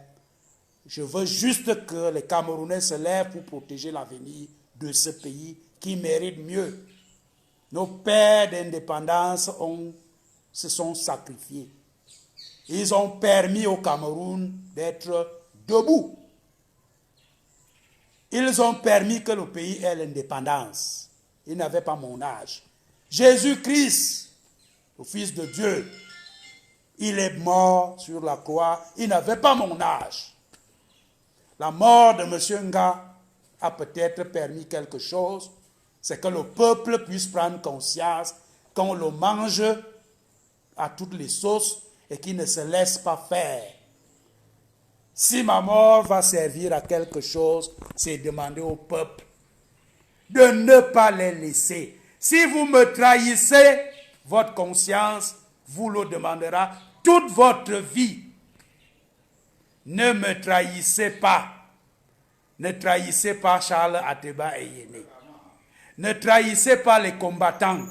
Je veux juste que les Camerounais se lèvent pour protéger l'avenir de ce pays qui mérite mieux. Nos pères d'indépendance se sont sacrifiés. Ils ont permis au Cameroun d'être debout. Ils ont permis que le pays ait l'indépendance. Ils n'avaient pas mon âge. Jésus-Christ, le Fils de Dieu, il est mort sur la croix. Il n'avait pas mon âge. La mort de M. Nga a peut-être permis quelque chose. C'est que le peuple puisse prendre conscience qu'on le mange à toutes les sauces et qu'il ne se laisse pas faire. Si ma mort va servir à quelque chose, c'est demander au peuple de ne pas les laisser. Si vous me trahissez, votre conscience vous le demandera toute votre vie. Ne me trahissez pas. Ne trahissez pas Charles Ateba Eyene. Ne trahissez pas les combattants.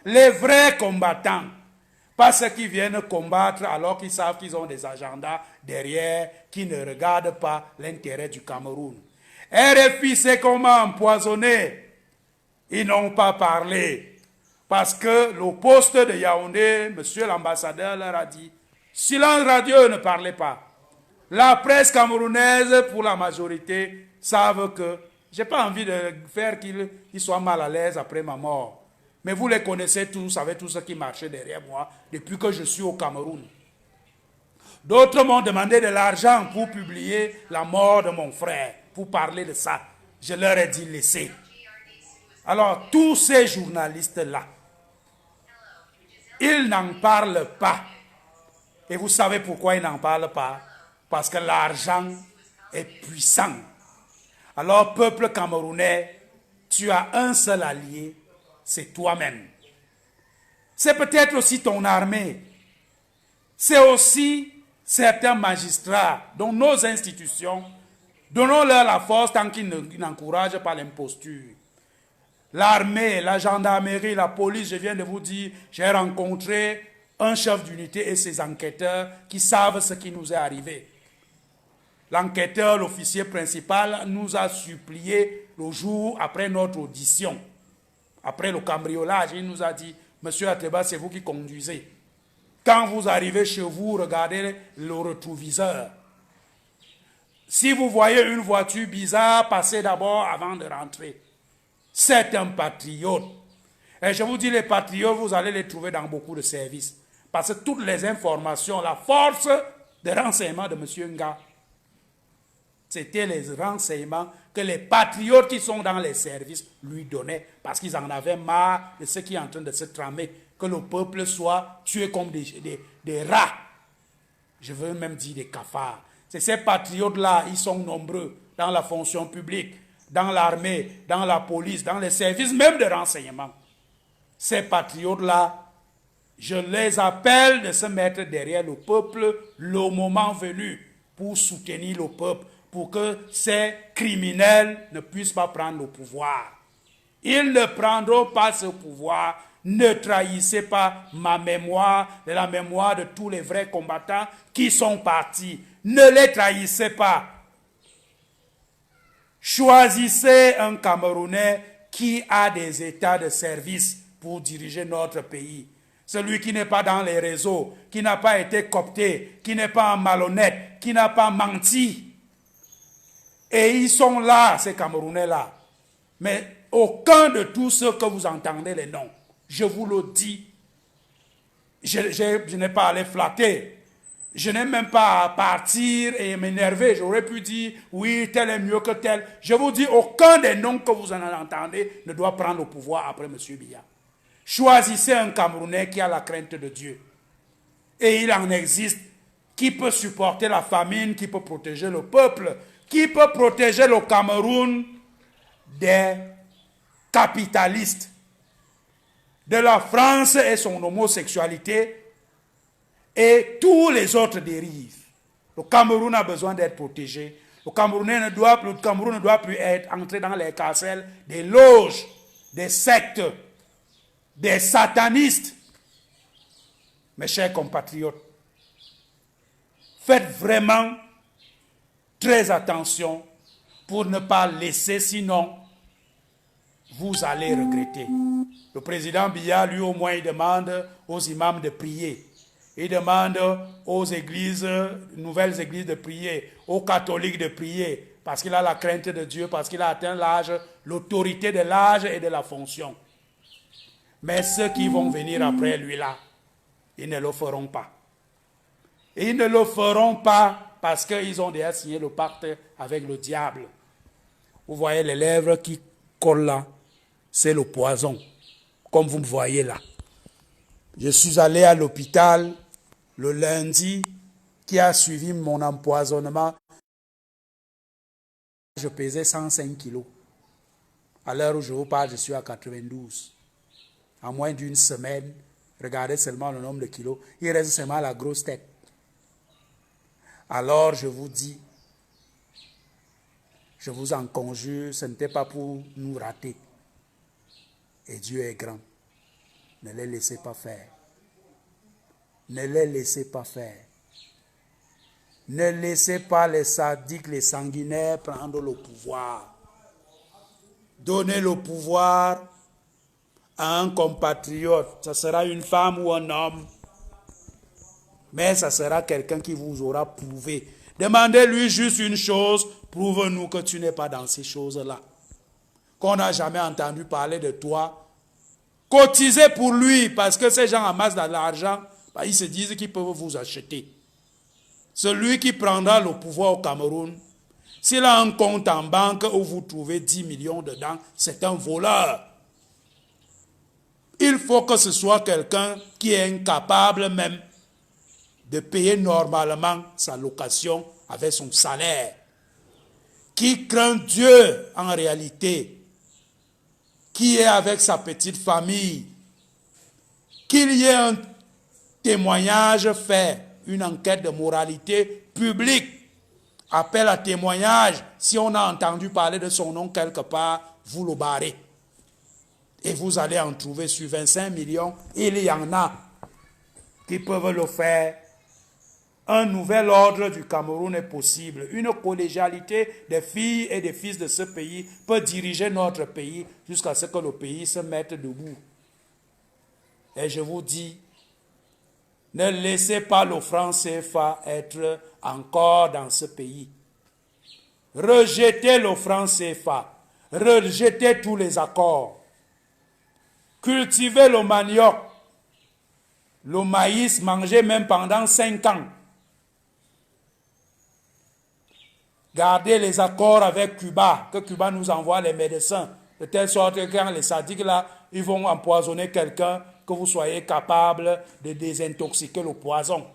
Les vrais combattants. Pas ceux qui viennent combattre alors qu'ils savent qu'ils ont des agendas derrière, qui ne regardent pas l'intérêt du Cameroun. RFI sait comment empoisonner. Ils n'ont pas parlé. Parce que le poste de Yaoundé, monsieur l'ambassadeur leur a dit, silence radio, ne parlez pas. La presse camerounaise, pour la majorité, savent que je n'ai pas envie de faire qu'ils soient mal à l'aise après ma mort. Mais vous les connaissez tous, vous savez tout ce qui marchait derrière moi depuis que je suis au Cameroun. D'autres m'ont demandé de l'argent pour publier la mort de mon frère, pour parler de ça. Je leur ai dit laissez. Alors tous ces journalistes-là, ils n'en parlent pas. Et vous savez pourquoi ils n'en parlent pas? Parce que l'argent est puissant. Alors peuple camerounais, tu as un seul allié, c'est toi-même. C'est peut-être aussi ton armée. C'est aussi certains magistrats, dont nos institutions. Donnons-leur la force tant qu'ils n'encouragent pas l'imposture. L'armée, la gendarmerie, la police, je viens de vous dire, j'ai rencontré un chef d'unité et ses enquêteurs qui savent ce qui nous est arrivé. L'enquêteur, l'officier principal, nous a supplié le jour après notre audition. Après le cambriolage, il nous a dit, Monsieur Ateba, c'est vous qui conduisez. Quand vous arrivez chez vous, regardez le rétroviseur. Si vous voyez une voiture bizarre, passez d'abord avant de rentrer. C'est un patriote. Et je vous dis, les patriotes, vous allez les trouver dans beaucoup de services. Parce que toutes les informations, la force de renseignement de M. Nga, c'était les renseignements que les patriotes qui sont dans les services lui donnaient. Parce qu'ils en avaient marre de ce qui est en train de se tramer. Que le peuple soit tué comme des rats. Je veux même dire des cafards. C'est ces patriotes-là, ils sont nombreux dans la fonction publique, dans l'armée, dans la police, dans les services même de renseignement. Ces patriotes-là, je les appelle de se mettre derrière le peuple le moment venu pour soutenir le peuple, pour que ces criminels ne puissent pas prendre le pouvoir. Ils ne prendront pas ce pouvoir. Ne trahissez pas ma mémoire, de la mémoire de tous les vrais combattants qui sont partis. Ne les trahissez pas. Choisissez un Camerounais qui a des états de service pour diriger notre pays. Celui qui n'est pas dans les réseaux, qui n'a pas été coopté, qui n'est pas un malhonnête, qui n'a pas menti. Et ils sont là, ces Camerounais-là. Mais aucun de tous ceux que vous entendez les noms, je vous le dis, je n'ai pas à les flatter. Je n'ai même pas à partir et m'énerver. J'aurais pu dire, oui, tel est mieux que tel. Je vous dis, aucun des noms que vous en entendez ne doit prendre le pouvoir après M. Biya. Choisissez un Camerounais qui a la crainte de Dieu. Et il en existe qui peut supporter la famine, qui peut protéger le peuple, qui peut protéger le Cameroun des capitalistes, de la France et son homosexualité et tous les autres dérives. Le Cameroun a besoin d'être protégé. Le Cameroun ne doit plus être entré dans les carcelles des loges, des sectes, des satanistes. Mes chers compatriotes, faites vraiment très attention pour ne pas laisser, sinon vous allez regretter. Le président Biya, lui au moins, il demande aux imams de prier. Il demande aux églises, nouvelles églises de prier, aux catholiques de prier, parce qu'il a la crainte de Dieu, parce qu'il a atteint l'âge, l'autorité de l'âge et de la fonction. Mais ceux qui vont venir après lui là, ils ne le feront pas. Et ils ne le feront pas parce qu'ils ont déjà signé le pacte avec le diable. Vous voyez les lèvres qui collent là, c'est le poison, comme vous me voyez là. Je suis allé à l'hôpital le lundi qui a suivi mon empoisonnement. Je pesais 105 kilos. À l'heure où je vous parle, je suis à 92. En moins d'une semaine, regardez seulement le nombre de kilos. Il reste seulement la grosse tête. Alors je vous dis, je vous en conjure, ce n'était pas pour nous rater. Et Dieu est grand. Ne les laissez pas faire. Ne les laissez pas faire. Ne laissez pas les sadiques, les sanguinaires prendre le pouvoir. Donnez le pouvoir à un compatriote. Ce sera une femme ou un homme. Mais ça sera quelqu'un qui vous aura prouvé. Demandez-lui juste une chose. Prouve-nous que tu n'es pas dans ces choses-là. Qu'on n'a jamais entendu parler de toi. Cotisez pour lui parce que ces gens amassent de l'argent. Bah, ils se disent qu'ils peuvent vous acheter. Celui qui prendra le pouvoir au Cameroun, s'il a un compte en banque où vous trouvez 10 millions dedans, c'est un voleur. Il faut que ce soit quelqu'un qui est incapable même de payer normalement sa location avec son salaire. Qui craint Dieu en réalité. Qui est avec sa petite famille. Qu'il y ait un témoignage fait, une enquête de moralité publique. Appel à témoignage. Si on a entendu parler de son nom quelque part, vous le barrez. Et vous allez en trouver sur 25 millions. Il y en a qui peuvent le faire. Un nouvel ordre du Cameroun est possible. Une collégialité des filles et des fils de ce pays peut diriger notre pays jusqu'à ce que le pays se mette debout. Et je vous dis, ne laissez pas le franc CFA être encore dans ce pays. Rejetez le franc CFA. Rejetez tous les accords. Cultivez le manioc. Le maïs, mangez même pendant 5 ans. Gardez les accords avec Cuba, que Cuba nous envoie les médecins, de telle sorte que quand les sadiques là, ils vont empoisonner quelqu'un, que vous soyez capable de désintoxiquer le poison.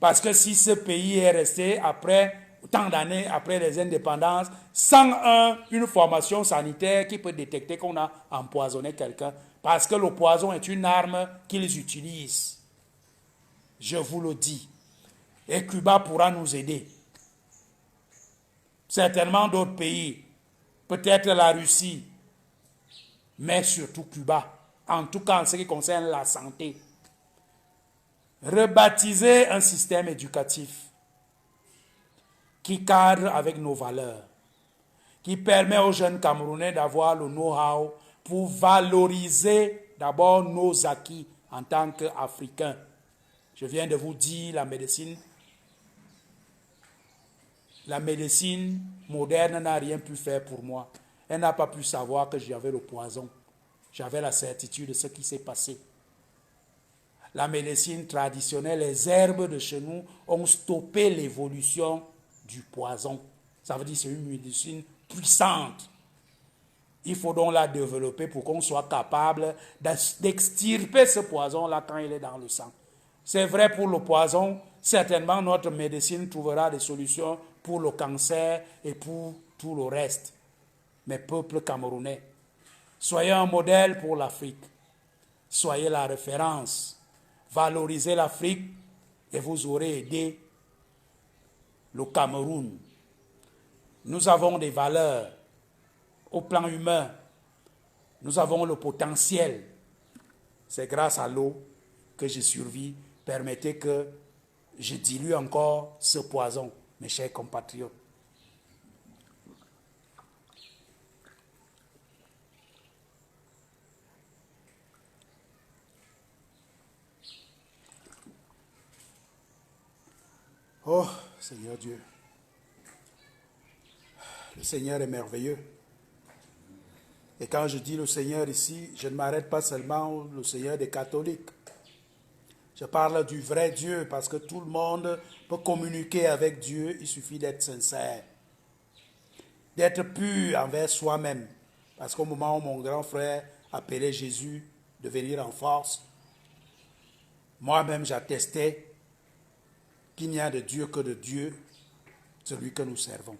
Parce que si ce pays est resté après tant d'années, après les indépendances, sans une formation sanitaire qui peut détecter qu'on a empoisonné quelqu'un, parce que le poison est une arme qu'ils utilisent. Je vous le dis. Et Cuba pourra nous aider. Certainement d'autres pays, peut-être la Russie, mais surtout Cuba, en tout cas en ce qui concerne la santé. Rebaptiser un système éducatif qui cadre avec nos valeurs, qui permet aux jeunes Camerounais d'avoir le know-how pour valoriser d'abord nos acquis en tant qu'Africains. Je viens de vous dire la médecine moderne n'a rien pu faire pour moi. Elle n'a pas pu savoir que j'avais le poison. J'avais la certitude de ce qui s'est passé. La médecine traditionnelle, les herbes de chez nous ont stoppé l'évolution du poison. Ça veut dire que c'est une médecine puissante. Il faut donc la développer pour qu'on soit capable d'extirper ce poison-là quand il est dans le sang. C'est vrai pour le poison, certainement notre médecine trouvera des solutions pour le cancer et pour tout le reste. Mes peuples camerounais, soyez un modèle pour l'Afrique. Soyez la référence. Valorisez l'Afrique et vous aurez aidé le Cameroun. Nous avons des valeurs au plan humain. Nous avons le potentiel. C'est grâce à l'eau que je survis. Permettez que je dilue encore ce poison, mes chers compatriotes. Oh, Seigneur Dieu, le Seigneur est merveilleux. Et quand je dis le Seigneur ici, je ne m'arrête pas seulement le Seigneur des catholiques. Je parle du vrai Dieu parce que tout le monde peut communiquer avec Dieu, il suffit d'être sincère, d'être pur envers soi-même. Parce qu'au moment où mon grand frère appelait Jésus de venir en force, moi-même j'attestais qu'il n'y a de Dieu que de Dieu, celui que nous servons.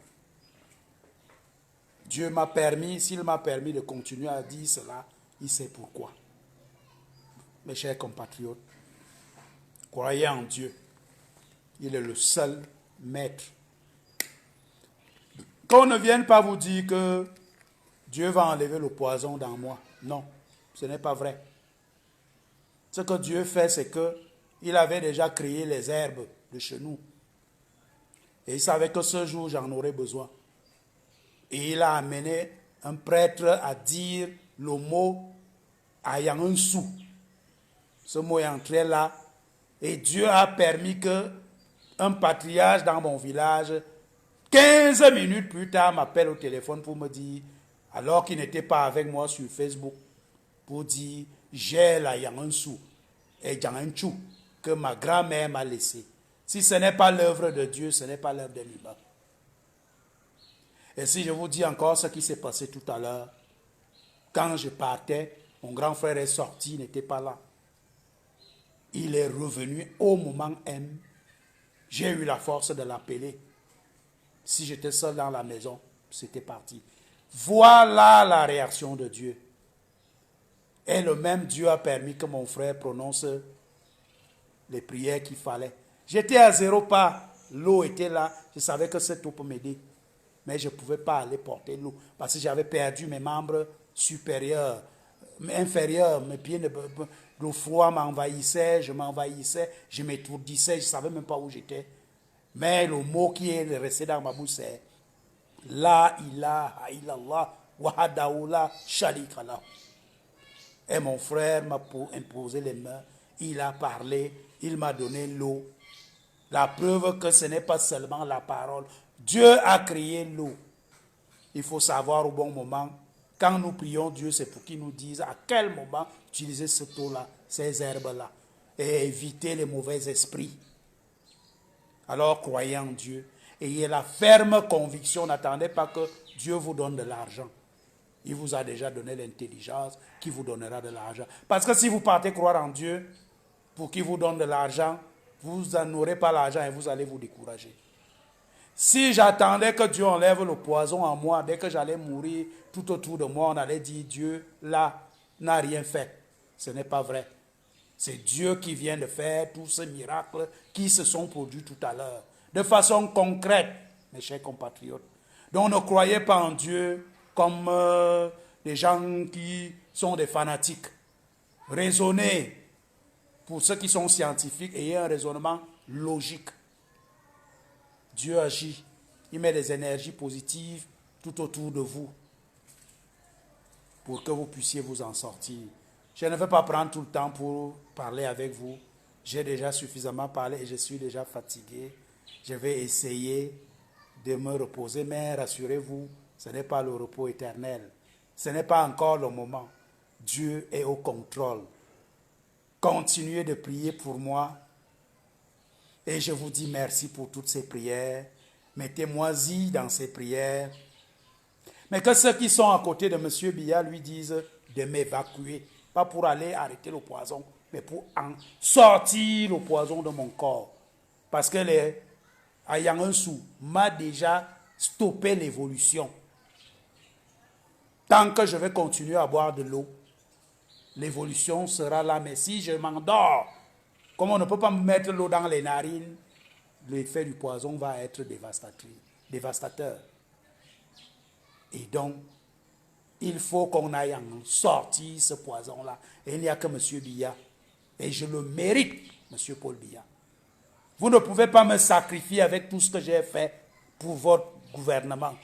Dieu m'a permis, s'il m'a permis de continuer à dire cela, il sait pourquoi. Mes chers compatriotes, croyez en Dieu. Il est le seul maître. Qu'on ne vienne pas vous dire que Dieu va enlever le poison dans moi. Non, ce n'est pas vrai. Ce que Dieu fait, c'est qu'il avait déjà créé les herbes de chez nous. Et il savait que ce jour, j'en aurais besoin. Et il a amené un prêtre à dire le mot Ayansu. Ce mot est entré là. Et Dieu a permis qu'un patriarche dans mon village, 15 minutes plus tard, m'appelle au téléphone pour me dire, alors qu'il n'était pas avec moi sur Facebook, pour dire, j'ai la Yansu et Janchu que ma grand-mère m'a laissé. Si ce n'est pas l'œuvre de Dieu, ce n'est pas l'œuvre de l'humain. Et si je vous dis encore ce qui s'est passé tout à l'heure, quand je partais, mon grand frère est sorti, il n'était pas là. Il est revenu au moment M. J'ai eu la force de l'appeler. Si j'étais seul dans la maison, c'était parti. Voilà la réaction de Dieu. Et le même Dieu a permis que mon frère prononce les prières qu'il fallait. J'étais à 0 pas, l'eau était là, je savais que cette eau peut m'aider. Mais je ne pouvais pas aller porter l'eau parce que j'avais perdu mes membres supérieurs, inférieurs, mes pieds, le froid m'envahissait, je m'envahissais, je m'étourdissais, je ne savais même pas où j'étais. Mais le mot qui est resté dans ma bouche, c'est La ilaha illallah wahdahu la sharika lahu. Et mon frère m'a imposé les mains, il a parlé, il m'a donné l'eau. La preuve que ce n'est pas seulement la parole. Dieu a créé l'eau. Il faut savoir au bon moment, quand nous prions Dieu, c'est pour qu'il nous dise à quel moment utiliser cette eau-là, ces herbes-là, et éviter les mauvais esprits. Alors croyez en Dieu. Ayez la ferme conviction, n'attendez pas que Dieu vous donne de l'argent. Il vous a déjà donné l'intelligence qui vous donnera de l'argent. Parce que si vous partez croire en Dieu pour qu'il vous donne de l'argent, vous n'aurez pas l'argent et vous allez vous décourager. Si j'attendais que Dieu enlève le poison en moi, dès que j'allais mourir, tout autour de moi, on allait dire Dieu, là, n'a rien fait. Ce n'est pas vrai. C'est Dieu qui vient de faire tous ces miracles qui se sont produits tout à l'heure. De façon concrète, mes chers compatriotes. Donc ne croyez pas en Dieu comme des gens qui sont des fanatiques. Raisonnez. Pour ceux qui sont scientifiques, ayez un raisonnement logique. Dieu agit. Il met des énergies positives tout autour de vous pour que vous puissiez vous en sortir. Je ne vais pas prendre tout le temps pour parler avec vous. J'ai déjà suffisamment parlé et je suis déjà fatigué. Je vais essayer de me reposer, mais rassurez-vous, ce n'est pas le repos éternel. Ce n'est pas encore le moment. Dieu est au contrôle. Continuez de prier pour moi. Et je vous dis merci pour toutes ces prières. Mettez-moi-y dans ces prières. Mais que ceux qui sont à côté de M. Biya lui disent de m'évacuer. Pas pour aller arrêter le poison, mais pour en sortir le poison de mon corps. Parce que les Ayangansou m'a déjà stoppé l'évolution. Tant que je vais continuer à boire de l'eau, l'évolution sera là. Mais si je m'endors, comme on ne peut pas me mettre l'eau dans les narines, l'effet du poison va être dévastateur. Et donc, il faut qu'on aille en sortir ce poison-là. Et il n'y a que M. Biya. Et je le mérite, M. Paul Biya. Vous ne pouvez pas me sacrifier avec tout ce que j'ai fait pour votre gouvernement.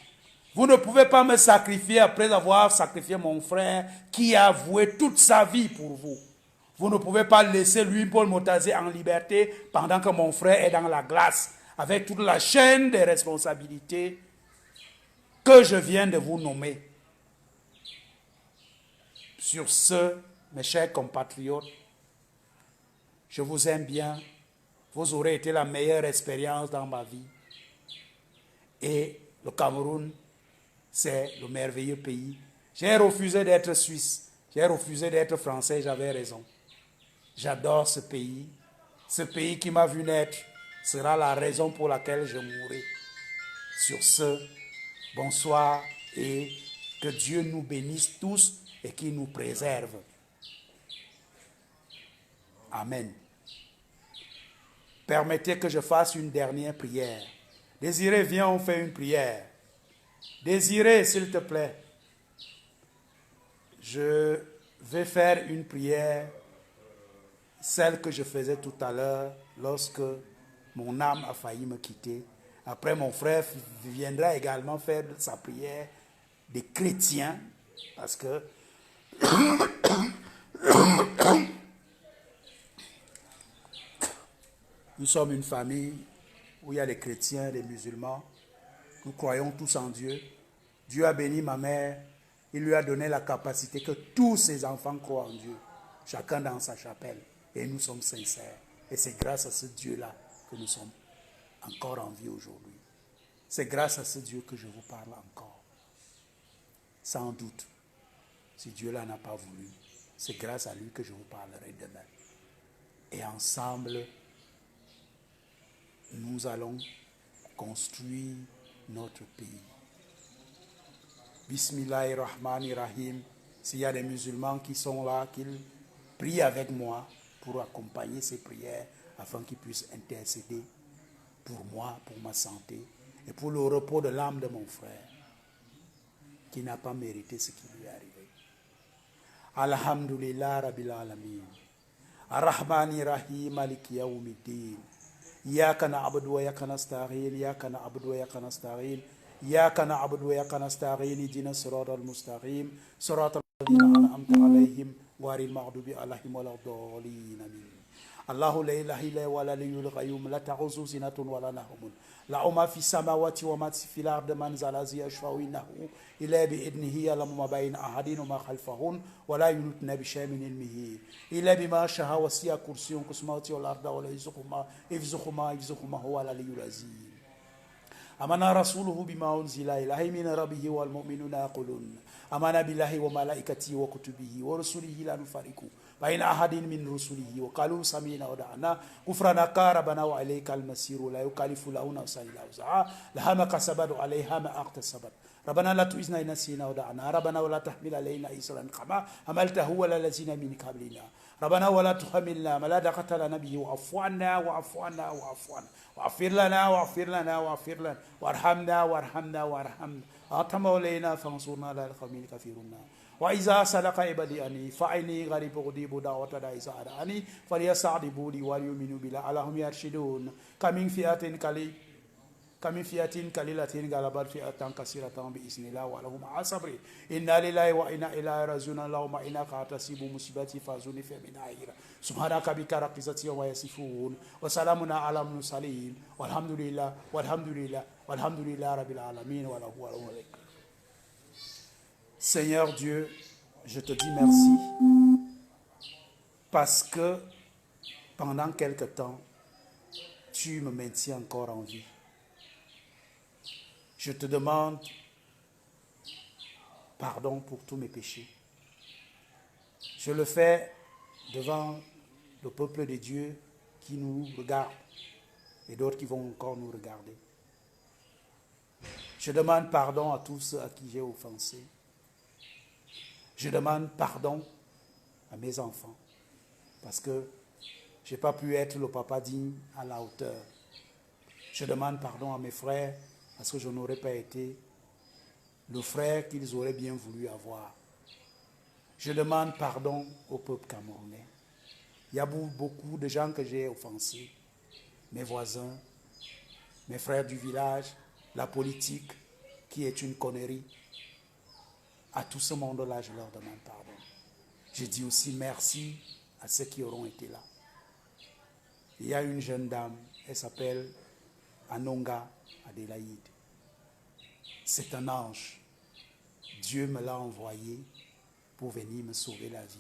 Vous ne pouvez pas me sacrifier après avoir sacrifié mon frère qui a voué toute sa vie pour vous. Vous ne pouvez pas laisser lui, Paul Motazé, en liberté pendant que mon frère est dans la glace, avec toute la chaîne des responsabilités que je viens de vous nommer. Sur ce, mes chers compatriotes, je vous aime bien. Vous aurez été la meilleure expérience dans ma vie. Et le Cameroun, c'est le merveilleux pays. J'ai refusé d'être suisse. J'ai refusé d'être français. J'avais raison. J'adore ce pays. Ce pays qui m'a vu naître sera la raison pour laquelle je mourrai. Sur ce, bonsoir et que Dieu nous bénisse tous et qu'il nous préserve. Amen. Permettez que je fasse une dernière prière. Désiré, viens, on fait une prière. Désiré, s'il te plaît. Je vais faire une prière, celle que je faisais tout à l'heure lorsque mon âme a failli me quitter. Après, mon frère viendra également faire sa prière des chrétiens, parce que nous sommes une famille où il y a des chrétiens, des musulmans. Nous croyons tous en Dieu. Dieu a béni ma mère. Il lui a donné la capacité que tous ses enfants croient en Dieu. Chacun dans sa chapelle. Et nous sommes sincères. Et c'est grâce à ce Dieu-là que nous sommes encore en vie aujourd'hui. C'est grâce à ce Dieu que je vous parle encore. Sans doute, si Dieu-là n'a pas voulu, c'est grâce à lui que je vous parlerai demain. Et ensemble, nous allons construire notre pays. Bismillahirrahmanirrahim. S'il y a des musulmans qui sont là, qu'ils prient avec moi pour accompagner ces prières afin qu'ils puissent intercéder pour moi, pour ma santé et pour le repos de l'âme de mon frère qui n'a pas mérité ce qui lui est arrivé. Alhamdulillah Rabbil Alamin. Ar-Rahmani Rahim Maliki Yawmiddin. إياك نعبد وإياك نستعين إياك نعبد وإياك نستعين إياك نعبد وإياك نستعين اهدنا الصراط المستقيم صراط الذين أنعمت عليهم غير المغضوب عليهم ولا الضالين آمين. الله لا إله إلا هو العلي القيوم لا تأخذه سنة ولا نوم له ما في السماوات وما في الأرض من ذا الذي يشفع عنده إلا بإذنه يعلم ما بين أحدهم وما خلفهم ولا يحيطون بشيء من علمه إلا بما شاء وسع كرسيه السماوات والأرض ولا يحيطهما هو العلي العظيم. آمن رسوله بما أنزل إليه من ربه والمؤمنون يقولون آمنا بالله وملائكته وكتبه ورسله لا نفرق بين أحد من رسله وقالوا سمعنا وأطعنا غفرانك ربنا وإليك المصير لا يكلف الله نفسا إلا وسعها لها ما كسبت وعليها ما اكتسبت ربنا لا تؤاخذنا إن نسينا وأخطأنا ربنا ولا تحمل علينا إصرا كما حملته على الذين من قبلنا ربنا ولا تحملنا ما لا طاقة لنا به واعف عنا واغفر لنا وارحمنا أنت مولانا فانصرنا على القوم الكافرين. وإذا سلك عبادي أني فإني غريب أجيب دعوة الداعي إذا دعاني فليستجيبوا لي وليؤمنوا بي لعلهم يرشدون. كم من فئة قليلة غلبت فئة كثيرة بإذن الله ولهم مع الصبر إنا لله وإنا إليه راجعون. اللهم إنك تصيب مصيبتي فأجرني في من خير سبحانك بك رب العزة عما يصفون وسلام على المرسلين والحمد لله رب العالمين وله الحمد. Seigneur Dieu, je te dis merci parce que pendant quelque temps, tu me maintiens encore en vie. Je te demande pardon pour tous mes péchés. Je le fais devant le peuple de Dieu qui nous regarde et d'autres qui vont encore nous regarder. Je demande pardon à tous ceux à qui j'ai offensé. Je demande pardon à mes enfants parce que je n'ai pas pu être le papa digne à la hauteur. Je demande pardon à mes frères parce que je n'aurais pas été le frère qu'ils auraient bien voulu avoir. Je demande pardon au peuple camerounais. Il y a beaucoup de gens que j'ai offensés, mes voisins, mes frères du village, la politique qui est une connerie. À tout ce monde-là, je leur demande pardon. Je dis aussi merci à ceux qui auront été là. Il y a une jeune dame, elle s'appelle Anonga Adélaïde. C'est un ange. Dieu me l'a envoyé pour venir me sauver la vie.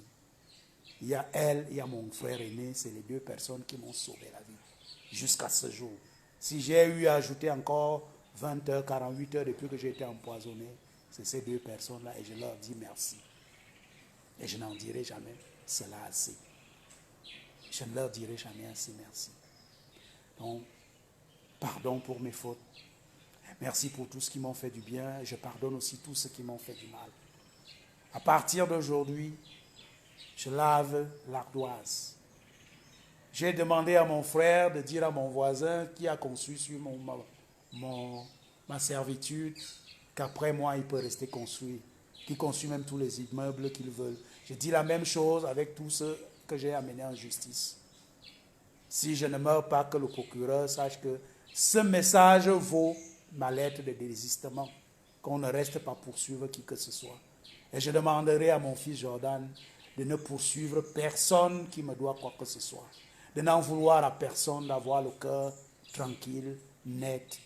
Il y a elle, il y a mon frère aîné, c'est les deux personnes qui m'ont sauvé la vie jusqu'à ce jour. Si j'ai eu à ajouter encore 20 heures, 48 heures depuis que j'ai été empoisonné, c'est ces deux personnes-là et je leur dis merci. Et je n'en dirai jamais cela assez. Je ne leur dirai jamais assez merci. Donc, pardon pour mes fautes. Merci pour tout ce qui m'ont fait du bien. Je pardonne aussi tous ceux qui m'ont fait du mal. À partir d'aujourd'hui, je lave l'ardoise. J'ai demandé à mon frère de dire à mon voisin qui a conçu sur ma servitude qu'après moi, il peut rester construit, qui construit même tous les immeubles qu'il veut. Je dis la même chose avec tous ceux que j'ai amenés en justice. Si je ne meurs pas, que le procureur sache que ce message vaut ma lettre de désistement, qu'on ne reste pas poursuivre qui que ce soit. Et je demanderai à mon fils Jordan de ne poursuivre personne qui me doit quoi que ce soit, de n'en vouloir à personne, d'avoir le cœur tranquille, net,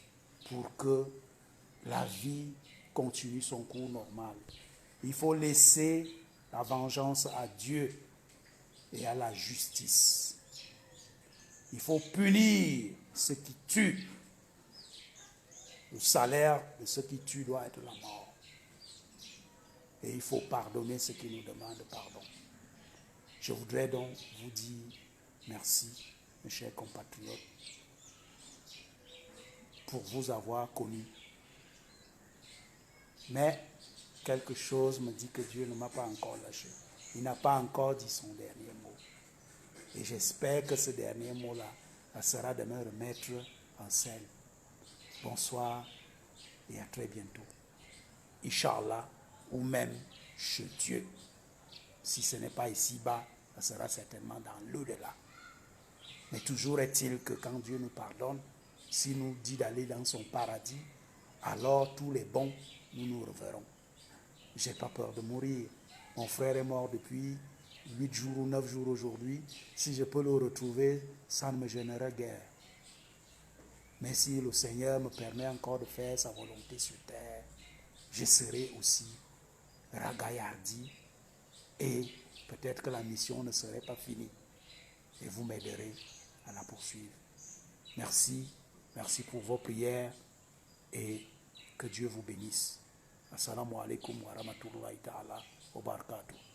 pour que la vie continue son cours normal. Il faut laisser la vengeance à Dieu et à la justice. Il faut punir ceux qui tuent. Le salaire de ceux qui tuent doit être la mort. Et il faut pardonner ceux qui nous demandent pardon. Je voudrais donc vous dire merci, mes chers compatriotes, pour vous avoir connus. Mais quelque chose me dit que Dieu ne m'a pas encore lâché. Il n'a pas encore dit son dernier mot. Et j'espère que ce dernier mot-là sera de me remettre en scène. Bonsoir et à très bientôt. Inch'Allah, ou même chez Dieu. Si ce n'est pas ici-bas, ça sera certainement dans l'au-delà. Mais toujours est-il que quand Dieu nous pardonne, s'il nous dit d'aller dans son paradis, alors tous les bons, nous nous reverrons. Je n'ai pas peur de mourir. Mon frère est mort depuis 8 jours ou 9 jours aujourd'hui, si je peux le retrouver, ça ne me gênerait guère. Mais si le Seigneur me permet encore de faire sa volonté sur terre, je serai aussi ragaillardi et peut-être que la mission ne serait pas finie. Et vous m'aiderez à la poursuivre. Merci, merci pour vos prières et que Dieu vous bénisse. Assalamu alaikum wa rahmatullahi ta'ala wa barakatuh.